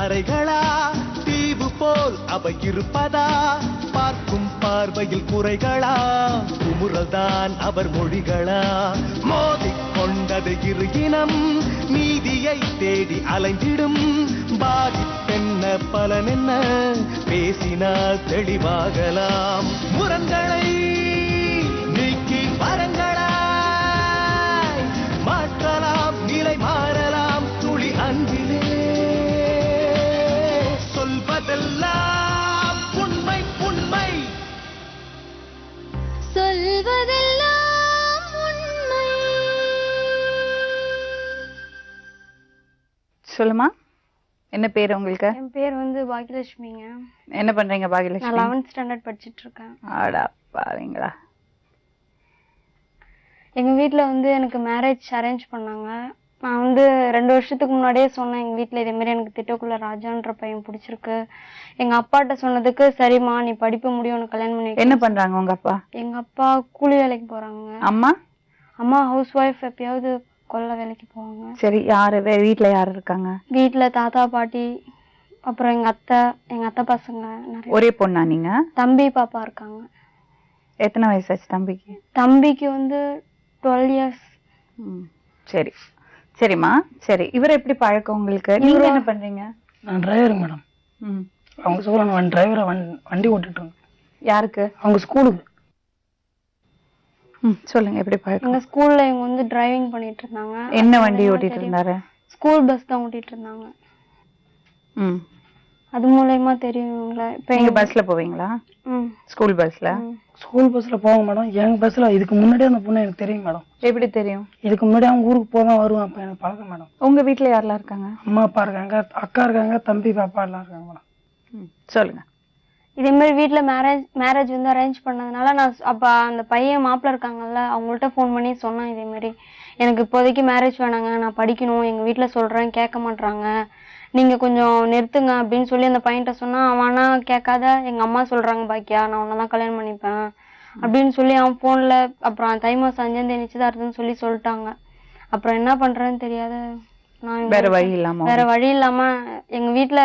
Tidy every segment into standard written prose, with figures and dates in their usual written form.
அறைகளா தீவு போல் அவை இருப்பதா பார்க்கும் பார்வையில் குறைகளா குமுறல்தான் அவர் மொழிகளா மோதிக் கொண்டது இரு இனம் நீதியை தேடி அலைந்திடும் பாதிப்பென்ன பலனென்ன பேசினால் தெளிவாகலாம் முரண்களை நீக்கி வரங்களாய் மாற்றலாம் நிலை மாறலாம் துளி அன்பிலே சொல்வதெல்லாம் உண்மை உண்மை சொல்வதெல்லாம் உண்மை. சொல்லுமா, என்ன பேர் உங்களுக்கு? என் பேர் வந்து பாகியலட்சுமிங்க. என்ன பண்றீங்க நான் பாகியலட்சுமி? 11th ஸ்டாண்டர்ட் படிச்சிட்டு இருக்கேன். ஆடா பாருங்களா. எங்க வீட்ல வந்து எனக்கு மேரேஜ் அரேஞ்ச் பண்ணாங்க. நான் வந்து 2 வருஷத்துக்கு முன்னாடியே சொன்னேன் எங்க வீட்ல இதே மாதிரி எனக்கு திட்டக்குள்ள ராஜான்ற பையன் பிடிச்சிருக்கு. எங்க அப்பாட்ட சொன்னதுக்கு சரிம்மா நீ படிப்பு முடியும் உனக்கு கல்யாணம் பண்ணி. என்ன பண்றாங்க உங்க அப்பா? எங்க அப்பா கூலி வேலைக்கு போறாங்க. அம்மா? அம்மா ஹவுஸ் ஒய்ஃப், எப்பயாவது கொல்ல வேலைக்கு போவாங்க. சரி, யாரு வீட்ல யாரு இருக்காங்க? வீட்ல தாத்தா பாட்டி அப்புறம் எங்க அத்தை பசங்க நிறைய. ஒரே பொண்ணா நீங்க? தம்பி பாப்பா இருக்காங்க. எத்தனை வயசாச்சு தம்பிக்கு? தம்பிக்கு வந்து 12 இயர்ஸ். சரி சரிம்மா. சரி, இவர் எப்படி பழக்கம் உங்களுக்கு? நீங்க என்ன பண்றீங்க? நான் டிரைவர் மேடம். அவங்க சொல்ல டிரைவரை வண்டி ஓட்டிட்டு. யாருக்கு? அவங்க ஸ்கூலுக்கு. சொல்லுங்க, எப்படி பழக்கம்? எங்க ஸ்கூல்ல இவங்க வந்து டிரைவிங் பண்ணிட்டு இருந்தாங்க. என்ன வண்டி ஓட்டிட்டு இருந்தாரு? ஸ்கூல் பஸ் தான் ஓட்டிட்டு இருந்தாங்க. அது மூலமா தெரியும் இவங்கள. இப்ப நீங்க பஸ்ல போவீங்களா? ஸ்கூல் பஸ்ல? ஸ்கூல் பஸ்ல போவாங்க மேடம். எங்க பஸ்ல இதுக்கு முன்னாடியே அந்த பொண்ணு எனக்கு தெரியும் மேடம். எப்படி தெரியும்? இதுக்கு முன்னாடி அவங்க ஊருக்கு போவேன் வருவேன். அப்ப எனக்கு பழக்கம் மேடம். உங்க வீட்ல யாரெல்லாம் இருக்காங்க? அம்மா அப்பா இருக்காங்க, அக்கா இருக்காங்க, தம்பி பாப்பா எல்லாம் இருக்காங்க மேடம். சொல்லுங்க. இதே மாதிரி வீட்ல மேரேஜ் வந்து அரேஞ்ச் பண்ணதுனால நான் அப்ப அந்த பையன் மாப்பிள்ள இருக்காங்கல்ல அவங்கள்ட்ட ஃபோன் பண்ணி சொன்னேன் இதே மாதிரி எனக்கு இப்போதைக்கு மேரேஜ் வேணாங்க, நான் படிக்கணும், எங்க வீட்ல சொல்றேன் கேட்க மாட்டாங்க, நீங்க கொஞ்சம் நிறுத்துங்க அப்படின்னு சொல்லி அந்த பையன்கிட்ட சொன்னா அவனா கேட்காத எங்க அம்மா சொல்றாங்க பாக்கியா நான் உன்னதான் கல்யாணம் பண்ணிப்பேன் அப்படின்னு சொல்லி அவன் போன்ல அப்புறம் தை மாசம் 5ஆம் தேதி நிச்சயதார்த்தம்னு சொல்லிட்டாங்க. அப்புறம் என்ன பண்றேன்னு தெரியாத நான் வேற வழி இல்லாம எங்க வீட்ல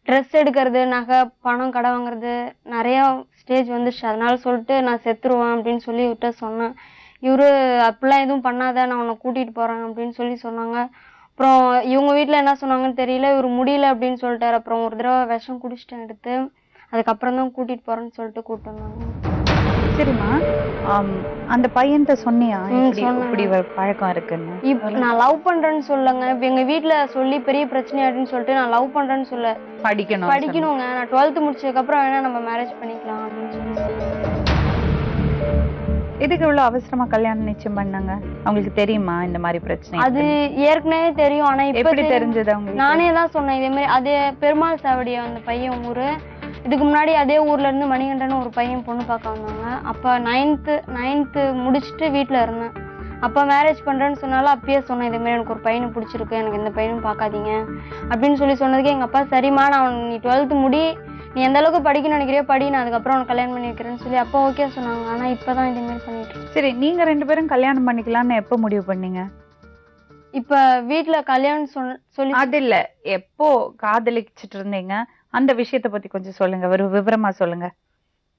ட்ரெஸ் எடுக்கிறது, நகை, பணம், கடை வாங்குறது நிறைய ஸ்டேஜ் வந்துச்சு. அதனால சொல்லிட்டு நான் செத்துருவேன் அப்படின்னு சொல்லி இவர்கிட்ட சொன்னேன். இவரு அப்படிலாம் எதுவும் பண்ணாத நான் உன்னை கூட்டிட்டு போறேன் அப்படின்னு சொல்லி சொன்னாங்க. அப்புறம் இவங்க வீட்டுல என்ன சொன்னாங்கன்னு தெரியல, இவரு முடியல அப்படின்னு சொல்லிட்டாரு. அப்புறம் ஒரு தடவை விஷம் குடிச்சிட்டேன் எடுத்து, அதுக்கப்புறம் தான் கூட்டிட்டு போறேன்னு சொல்லிட்டு கூப்பிட்டு வந்தாங்க. சரிம்மா, அந்த பையன்கிட்ட சொன்னியா இப்படி ஒரு பழக்கம் இருக்குன்னு? நான் லவ் பண்றேன்னு சொல்லுங்க, எங்க வீட்டுல சொல்லி பெரிய பிரச்சனை ஆயிடுன்னு சொல்லிட்டு நான் லவ் பண்றேன்னு சொல்ல படிக்கணுங்க, நான் 12th முடிச்சதுக்கு அப்புறம் வேணா நம்ம மேரேஜ் பண்ணிக்கலாம் அப்படின்னு சொல்லி. எதுக்கு இவ்வளவு அவசரமா கல்யாணம் நிச்சயம் பண்ணாங்க? அவங்களுக்கு தெரியுமா இந்த மாதிரி பிரச்சனை? அது ஏற்கனவே தெரியும். ஆனா இப்ப எப்படி தெரிஞ்சது அவங்களுக்கு? நானே தான் சொன்னேன் இதே மாதிரி. அதே பெருமாள் சாவடியா அந்த பையன் ஊரு. இதுக்கு முன்னாடி அதே ஊர்ல இருந்து மணிகண்டன் ஒரு பையன் பொண்ணு பார்க்க வந்தாங்க. அப்ப 9th முடிச்சுட்டு வீட்டுல இருந்தேன். அப்ப மேரேஜ் பண்றேன்னு சொன்னாலும் அப்பயே சொன்னேன் இதே மாதிரி எனக்கு ஒரு பையனை பிடிச்சிருக்கு, எனக்கு எந்த பையனும் பார்க்காதீங்க அப்படின்னு சொன்னதுக்கு எங்க அப்பா சரிம்மா நான் நீ 12th முடி, நீ எந்த அளவுக்கு படிக்கணும்னு நினைக்கிறியோ படி, நான் அதுக்கப்புறம் உனக்கு கல்யாணம் பண்ணி வைக்கிறேன்னு சொல்லி அப்பா ஓகே சொன்னாங்க. ஆனா இப்பதான் இதே மாதிரி பண்ணிட்டு. சரி, நீங்க 2 பேரும் கல்யாணம் பண்ணிக்கலாம்னு எப்ப முடிவு பண்ணீங்க? இப்ப வீட்டுல கல்யாணம் சொல்லி அது இல்ல, எப்போ காதலிச்சிட்டு இருந்தீங்க அந்த விஷயத்த பத்தி கொஞ்சம் சொல்லுங்க, ஒரு விவரமா சொல்லுங்க.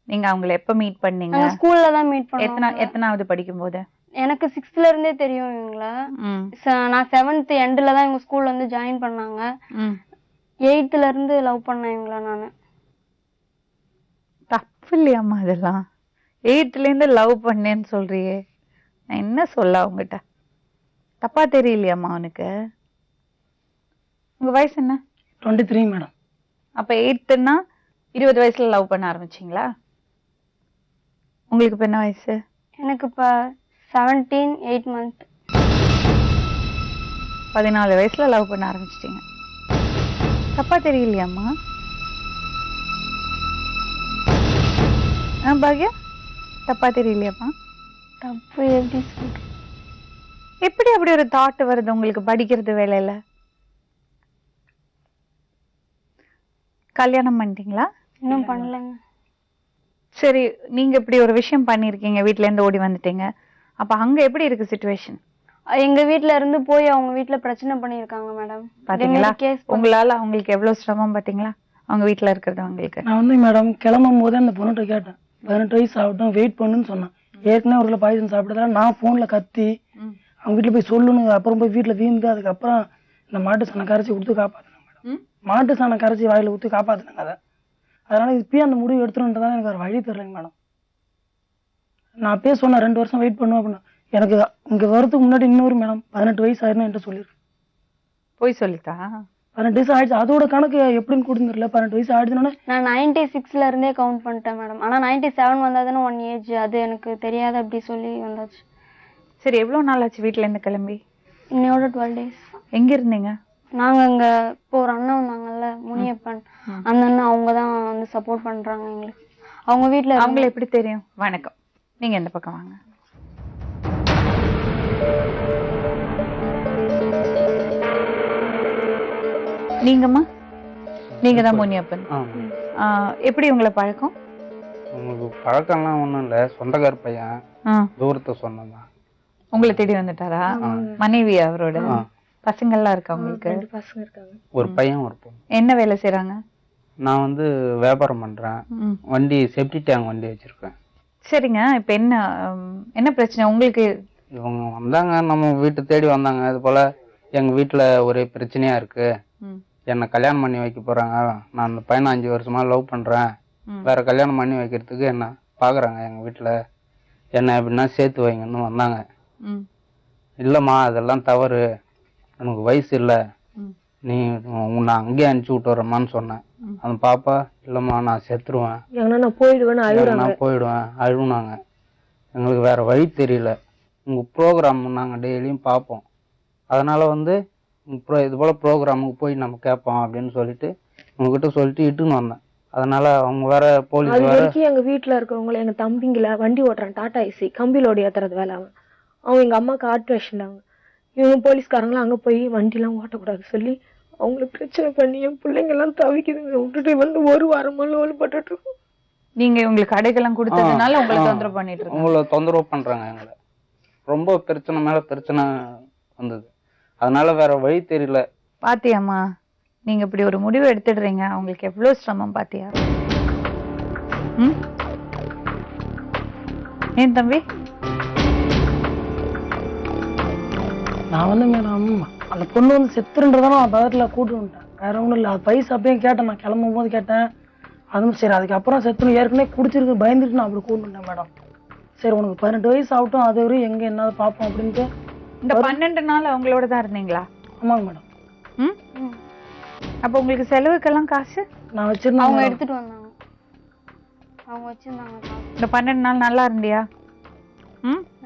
நீங்க அவங்களை எப்ப மீட் பண்ணீங்க? ஸ்கூல்ல தான் மீட் பண்ணோம். எத்தனாவது படிக்கும் போது? எனக்கு 6th இருந்தே தெரியும் இவங்கள. நான் 7th எண்ட்ல தான் இவங்க ஸ்கூல்ல வந்து ஜாயின் பண்ணாங்க. 8th இருந்து லவ் பண்ணேன் இவங்கள நானு. தப்பு இல்லையாம்மா இதெல்லாம்? 8th இருந்து லவ் பண்ணேன்னு சொல்றியே, நான் என்ன சொல்ல அவங்ககிட்ட? தப்பா தெரியலையாம்மா அவனுக்கு? உங்க வயசு என்ன? 23 மேடம். அப்ப 8th 20 வயசுல லவ் பண்ண ஆரம்பிச்சீங்களா? உங்களுக்கு இப்ப என்ன வயசு? எனக்கு இப்ப 17 8 months. 14 வயசுல லவ் பண்ண ஆரம்பிச்சிட்டீங்க. தப்பா தெரியலையாம்மா? பாக்யா, தப்பா தெரியலையாம்மா? தப்பு எப்படி சொல்ற? எப்படி அப்படி ஒரு தாட் வருது உங்களுக்கு படிக்கிறது வேலையில? கல்யாணம் பண்ணிட்டீங்களா? இன்னும் பண்ணலங்க. சரி, நீங்க இப்படி ஒரு விஷயம் பண்ணிருக்கீங்க, வீட்ல இருந்து ஓடி வந்துட்டீங்க. அப்ப அங்க எப்படி இருக்கு சிச்சுவேஷன்? எங்க வீட்ல இருந்து போய் அவங்க வீட்ல பிரச்சனை பண்ணிருக்காங்க மேடம். பாத்தீங்களா உங்களால அவங்களுக்கு எவ்வளவு சிரமம் பாத்தீங்களா அவங்க வீட்ல இருக்கிறது அவங்களுக்கு. நான் வந்து மேடம் கிளம்பும் போதே அந்த பொண்ணுகிட்ட கேட்டேன் 18 வயசு ஆகட்டும் வெயிட் பண்ணுன்னு சொன்னேன். ஏற்கனவே ஒரு பாய்சன் சாப்பிட்டதால நான் போன்ல கத்தி அவங்க வீட்டுல போய் சொல்லணும். அப்புறம் போய் வீட்டுல வீந்து அதுக்கப்புறம் இந்த மாட்டு சாணம் கரைச்சி கொடுத்து காப்பாத்தினாங்க மேடம். மாட்டு சாணம் கரைச்சி வாயில ஊற்றி காப்பாத்தினாங்க அதை. அதனால இப்பயே அந்த முடிவு எடுத்துருன்றதான் எனக்கு வேற வழி தெரியலைங்க மேடம். நான் அப்பயே சொன்னேன் 2 வருஷம் வெயிட் பண்ணுவேன் அப்படின்னு. எனக்கு இங்க வரதுக்கு முன்னாடி இன்னொரு மேடம் 18 வயசு ஆயிருன்னு என்கிட்ட சொல்லிருக்கு. போய் சொல்லிட்டா 18 வயசு ஆயிடுச்சு. அதோட கணக்கு எப்படின்னு கொடுத்துருல 18 வயசு ஆயிடுச்சுன்னா நான் 96ல இருந்தே கவுண்ட் பண்ணிட்டேன் மேடம். ஆனா 97 வந்தாதானே 1 ஏஜ், அது எனக்கு தெரியாது அப்படி சொல்லி வந்தாச்சு. சரி எவ்வளவு நாள் ஆச்சு வீட்டுல இருந்து கிளம்பி? இன்னையோட 12 டேஸ். எங்க இருந்தீங்க? நாங்க இங்க இப்போ ஒரு அண்ணன் வந்தாங்கல்ல முனியப்பன், அந்த அண்ணன் அவங்க தான் வந்து சப்போர்ட் பண்றாங்க எங்களுக்கு. அவங்க வீட்டுல அவங்களை எப்படி தெரியும்? வணக்கம், நீங்க எந்த பக்கம் வாங்க. நீங்கம்மா? நீங்க தான் முனியப்பன். எப்படி உங்களை பழக்கம்? உங்களுக்கு பழக்கம்லாம் ஒண்ணும் இல்ல, சொந்தக்கார பையன் தூரத்தை சொன்னதான். உங்களை தேடி வந்துட்டாரா? மனைவி அவரோட பசங்கள்லாம் இருக்கா உங்களுக்கு? 2 பசங்க இருக்காங்க. ஒரு பையன் ஒரு பொண்ணு. என்ன வேலை செய்யறாங்க? நான் வந்து வியாபாரம் பண்றேன். வண்டி செப்டி டேங்க் வண்டி வச்சிருக்கேன். சரிங்க, இப்ப என்ன பிரச்சனை உங்களுக்கு? இவங்க வந்தாங்க, நம்ம வீட்டை தேடி வந்தாங்க. இது போல எங்க வீட்டுல ஒரே பிரச்சனையா இருக்கு, என்னை கல்யாணம் பண்ணி வைக்க போறாங்க, நான் அந்த பையனை 5 வருஷமா லவ் பண்றேன், வேற கல்யாணம் பண்ணி வைக்கிறதுக்கு என்ன பாக்குறாங்க எங்க வீட்டுல, என்ன எப்படின்னா சேர்த்து வைங்கன்னு வந்தாங்க. இல்லம்மா அதெல்லாம் தவறு, எனக்கு வயசு இல்ல, நீ உன்னை அங்கேயே அனுப்பிச்சு விட்டு வரமான்னு சொன்னேன். அந்த பாப்பா இல்லம்மா நான் செத்துருவேன், நான் போயிடுவேன் அழுவுனாங்க. எங்களுக்கு வேற வழி தெரியல, உங்க ப்ரோக்ராம் நாங்க டெய்லியும் பார்ப்போம், அதனால வந்து இது போல ப்ரோக்ராமுக்கு போய் நம்ம கேட்போம் அப்படின்னு சொல்லிட்டு உங்ககிட்ட சொல்லிட்டு இட்டுன்னு வந்தேன். அதனால அவங்க வேற போலீஸ் வேற எங்க வீட்டுல இருக்கிறவங்கள எங்க தம்பிங்கள வண்டி ஓட்டுறான், டாடா ஏசி கம்பி லோடு ஏத்துறது வேலை. அவங்க எங்க அம்மாவுக்கு ஆர்டிவேஷன். இவங்க போலீஸ்காரங்களாம் அங்க போய் வண்டிலாம் ஓட்டக்கூடாது சொல்லி அவங்களுக்கு பிரச்சனை பண்ணி என் பிள்ளைங்க எல்லாம் தவிக்குதுங்க. விட்டுட்டு வந்து 1 வாரமா லோல் பட்டுட்டு இருக்கோம். நீங்க உங்களுக்கு கடைக்கெல்லாம் கொடுத்ததுனால உங்களை தொந்தரவு பண்ணிட்டு இருக்காங்க. உங்களை தொந்தரவு பண்றாங்க. எங்களை ரொம்ப பிரச்சனை மேல பிரச்சனை வந்தது, அதனால வேற வழி தெரியல. பாத்தியாம்மா, நீங்க இப்படி ஒரு முடிவு எடுத்துடுறீங்க, அவங்களுக்கு எவ்வளவு சிரமம் பாத்தியா? ஏன் தம்பி? நான் வந்து மேடம் அந்த பொண்ணு வந்து செத்துருன்றதான நான் பதத்துல கூட்டு வந்துட்டேன், வேற ஒன்றும் இல்லை. அது பைசா அப்பயும் கேட்டேன், நான் கிளம்பும் போது கேட்டேன். அதுவும் சரி அதுக்கப்புறம் செத்துணும் ஏற்கனவே குடிச்சிருக்கு பயந்துட்டு நான் அப்படி கூட்டு வந்துட்டேன் மேடம். சரி உனக்கு 18 வயசு ஆகட்டும், அது வரையும் எங்க என்ன பார்ப்போம் அப்படின்ட்டு. இந்த 12 நாள் அவங்களோட தான் இருந்தீங்களா? ஆமாங்க மேடம். அப்ப உங்களுக்கு செலவுக்கெல்லாம் காசு நான் வச்சிருந்தேன். அவங்க எடுத்துட்டு வந்தாங்க, அவங்க வச்சிருந்தாங்க. இந்த 12 நாள் நல்லா இருந்தியா?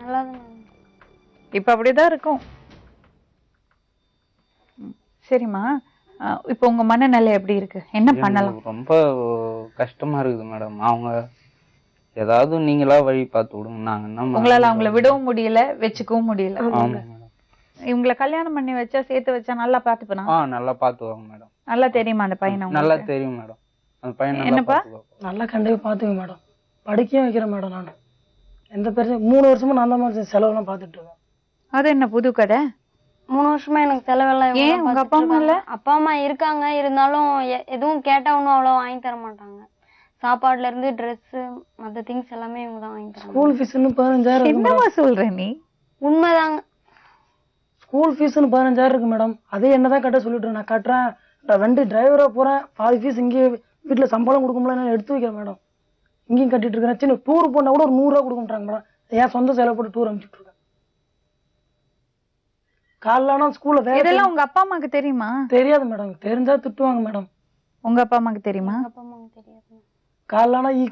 நல்லா தான். இப்ப அப்படிதான் இருக்கும். சரிம்மா, இப்ப உங்க மனநிலை எப்படி இருக்கு? என்ன பண்ணலாம்? ரொம்ப கஷ்டமா இருக்குது மேடம். அவங்க ஏதாவது நீங்களா வழி பார்த்து விடுங்க. நாங்க என்ன உங்களால அவங்கள விடவும் முடியல, வச்சுக்கவும் முடியல. ஆமா மேடம். இவங்களை கல்யாணம் பண்ணி வச்சா சேர்த்து வச்சா நல்லா பாத்துப்பனா? நல்லா பாத்துவாங்க மேடம். நல்லா தெரியுமா அந்த பையனை? நல்லா தெரியும் மேடம். அந்த பையன் என்னப்பா நல்லா கண்டிப்பா பாத்துங்க மேடம். படிக்கவும் வைக்கிறேன் மேடம். நான் எந்த பிரச்சனை 3 வருஷமா நான் தான் மாதிரி செலவெல்லாம் பாத்துட்டு இருக்கேன். அது என்ன புது கதை? 3 வருஷமா எனக்கு செலவெல்லாம். ஏன் உங்க அப்பா அம்மா இல்ல? அப்பா அம்மா இருக்காங்க, இருந்தாலும் எதுவும் கேட்டா ஒன்னும் அவ்வளவு வாங்கி தர மாட்டாங்க. சாப்பாடுல இருந்து ட்ரெஸ் மத்த திங்ஸ் எல்லாமே இவங்க தான் வாங்கி தராங்க. ஸ்கூல் ஃபீஸ்னு 15,000. என்னமா சொல்ற நீ? உண்மைதாங்க. ஸ்கூல் ஃபீஸ்னு 15,000 இருக்கு மேடம். அதே என்னதான் கட்ட சொல்லிட்டு நான் கட்டுறேன். நான் வண்டி டிரைவரா போறேன், பாதி ஃபீஸ் இங்கே வீட்டுல சம்பளம் கொடுக்க முடியல, நான் எடுத்து வைக்கிறேன் மேடம். இங்கேயும் கட்டிட்டு இருக்கேன். சின்ன டூர் போனா கூட ஒரு 100 ரூபா கொடுக்க மாட்டாங்க மேடம். ஏன் சொந்த செலவு போட்டு டூர் அனுப்பிச்சுட்டு இருக்கேன். காலைல ஸ்கூல்ல இதெல்லாம் உங்க அப்பா அம்மாக்கு தெரியுமா? தெரியாது மேடம். தெரிஞ்சா திட்டுவாங்க மேடம். உங்க அப்பா அம்மாக்கு தெரியுமா? அப்பா அம்மாக்கு தெரியாது.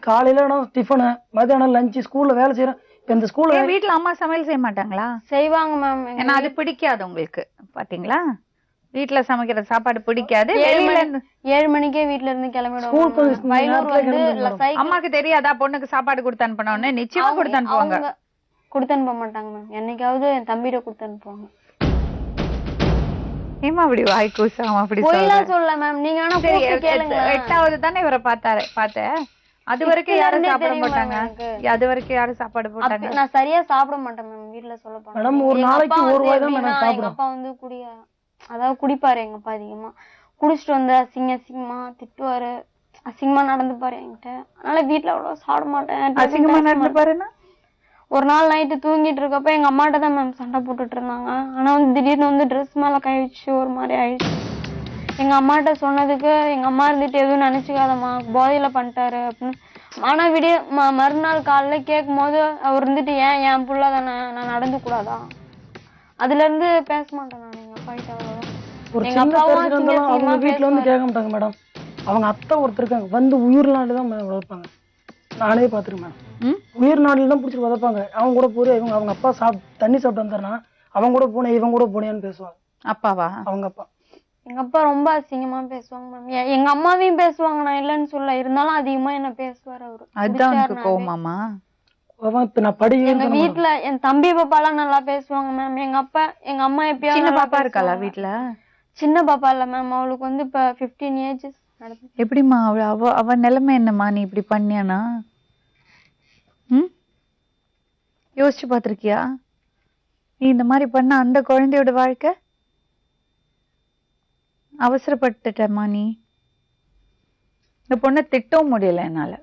காலையில டிஃபனு, மதியானம் லஞ்ச், ஸ்கூல்ல வேலை செய்யறேன். இப்ப இந்த ஸ்கூல்ல வீட்டுல அம்மா சமையல் செய்ய மாட்டாங்களா? செய்வாங்க மேம். ஏன்னா அது பிடிக்காது உங்களுக்கு. பாத்தீங்களா, வீட்டுல சமைக்கிற சாப்பாடு பிடிக்காது. வெளியில 7 மணிக்கே வீட்டுல இருந்து கிளம்பிடுவாங்க. வயலூர் வந்து அம்மாக்கு தெரியாதா பொண்ணுக்கு சாப்பாடு கொடுத்து அனுப்பணும்னு? நிச்சயமா கொடுத்து அனுப்புவாங்க. கொடுத்து அனுப்ப மாட்டாங்க மேம். என்னைக்காவது என் தம்பிட்ட கொடுத்து அனுப்புவாங்க. ஏமா அப்படி வாய் கூசாம அப்படி போயெல்லாம் சொல்ல மேம். நீங்க ஆனா கேளுங்க. 8வது தானே இவரை பார்த்தேன். அது வரைக்கும் யாரும் இருந்தே சாப்பிட தெரியும் மாட்டாங்க. ma'am எனக்கு. அது வரைக்கும் யாரும் சாப்பாடு போட்டாங்க? நான் சரியா சாப்பிட மாட்டேன் மேம் வீட்ல சொல்ல போனா. மேடம், ஒரு எங்க நாளைக்கு அப்பா ஒரு வந்து வாய் தான் எப்படின்னா, மேடம் எங்க சாப்பிடுவோம். அப்பா வந்து அதாவது குடிப்பாரு எங்க அப்பா அதிகமா. குடிச்சிட்டு வந்து அசிங்கமா திட்டுவாரு, அசிங்கமா நடந்துப்பாரு என்கிட்ட. அதனால வீட்ல அவ்வளவு சாப்பிட மாட்டேன். அசிங்கமா நடந்து பாருன்னா? ஒரு நாள் நைட்டு தூங்கிட்டு இருக்கப்ப எங்க அம்மாட்ட தான் மேம் சண்டை போட்டுட்டு இருந்தாங்க. ஆனா வந்து திடீர்னு வந்து ட்ரெஸ் மேல கை வச்சு ஒரு மாதிரி ஆயிடுச்சு. எங்க அம்மாட்ட சொன்னதுக்கு எங்க அம்மா இருந்துட்டு எதுவும் நினைச்சுக்காதம்மா, போதையில பண்ணிட்டாரு அப்படின்னு. ஆனா மறுநாள் காலையில கேட்கும் போது அவர் இருந்துட்டு என் புள்ள தானே, நான் நடந்து கூடாதா? அதுல இருந்து பேச மாட்டேன் நான் எங்க அப்பா கிட்ட அவ்வளவுதான். ஒரு எங்க சின்ன அப்பாவும் பிரச்சனை இருந்தாலும் அவங்க அசிங்கமா வீட்டுல வந்து பேசுவாரு. கேட்க மாட்டாங்க மேடம். அவங்க அத்தை ஒருத்தர் இருக்காங்க, வந்து உயிர் நாடு தான் வளர்ப்பாங்க. நானே பாத்துருக்கேன் மேடம். உயிர் நாடுல தான் பிடிச்சிட்டு வளர்ப்பாங்க. அவங்க கூட போய் அவங்க அப்பா தண்ணி சாப்பிட்டு வந்தாருன்னா அவங்க கூட போனேன் இவங்க கூட போனேன்னு பேசுவாங்க. அப்பாவா? அவங்க அப்பா. எங்க அப்பா ரொம்ப அசிங்கமா பேசுவாங்க மேம். எங்க அம்மாவையும் பேசுவாங்க, நான் இல்லைன்னு சொல்ல. இருந்தாலும் அதிகமா என்ன பேசுவாரு அவரு. அதுதான் உனக்கு குடிச்சாருனாவே. கோவமாமா? அவன் இப்ப நான் எங்க வீட்ல என் தம்பி பாப்பா எல்லாம் நல்லா பேசுவாங்க மேம். எங்க அம்மா எப்பயாவது சின்ன நல்லா பாப்பா இருக்காளா பேசுவாங்க. வீட்ல? சின்ன பாப்பா இல்ல மேம், அவளுக்கு வந்து இப்ப 15 ஏஜஸ் நடந்து. எப்படிம்மா அவ நிலைமை என்னம்மா நீ இப்படி பண்ணியானா? யோசிச்சு பாத்திருக்கியா? நீ இந்த மாதிரி பண்ண அந்த குழந்தையோட வாழ்க்கை? அவசரப்பட்டுட்டம்மா நீ. இந்த பொண்ணை திட்டவும் முடியல என்னால.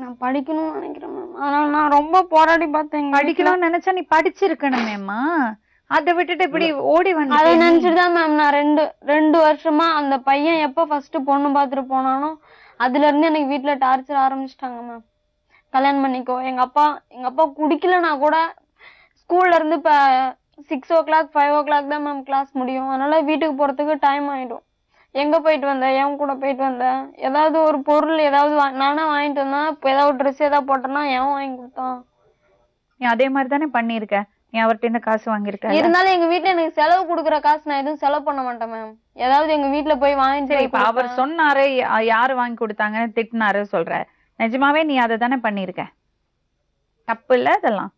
நான் படிக்கணும்னு நினைக்கிறேன் மேம். அதனால நான் ரொம்ப போராடி பார்த்தேன். படிக்கணும்னு நினைச்சா நீ படிச்சிருக்கணுமேம்மா. அதை விட்டுட்டு இப்படி ஓடி வந்து அதை நினைச்சுட்டுதான் மேம் நான் ரெண்டு வருஷமா அந்த பையன் எப்ப ஃபர்ஸ்ட் பொண்ணு பார்த்துட்டு போனானோ அதுல இருந்து எனக்கு வீட்டுல டார்ச்சர் ஆரம்பிச்சிட்டாங்க மேம். கல்யாணம் பண்ணிக்கோ. எங்க அப்பா குடிக்கலனா கூட ஸ்கூல்ல இருந்து இப்ப 6 o'clock 5 o'clock தான் மேம் கிளாஸ் முடியும். அதனால வீட்டுக்கு போறதுக்கு டைம் ஆயிடும். எங்க போயிட்டு வந்த, என் கூட போயிட்டு வந்த, ஏதாவது ஒரு பொருள் ஏதாவது நானா வாங்கிட்டு வந்தா, இப்ப ஏதாவது ட்ரெஸ் ஏதாவது போட்டேன்னா எவன் வாங்கி கொடுத்தான்? நீ அதே மாதிரி தானே பண்ணிருக்க. நீ அவர்கிட்ட இருந்து காசு வாங்கியிருக்க. இருந்தாலும் எங்க வீட்டுல எனக்கு செலவு கொடுக்குற காசு நான் எதுவும் செலவு பண்ண மாட்டேன் மேம். ஏதாவது எங்க வீட்டுல போய் வாங்கிட்டு இப்ப அவர் சொன்னாரு, யாரு வாங்கி கொடுத்தாங்கன்னு திட்டினாரு சொல்ற. நிஜமாவே நீ அதை தானே பண்ணிருக்க? தப்பு இல்ல இதெல்லாம்?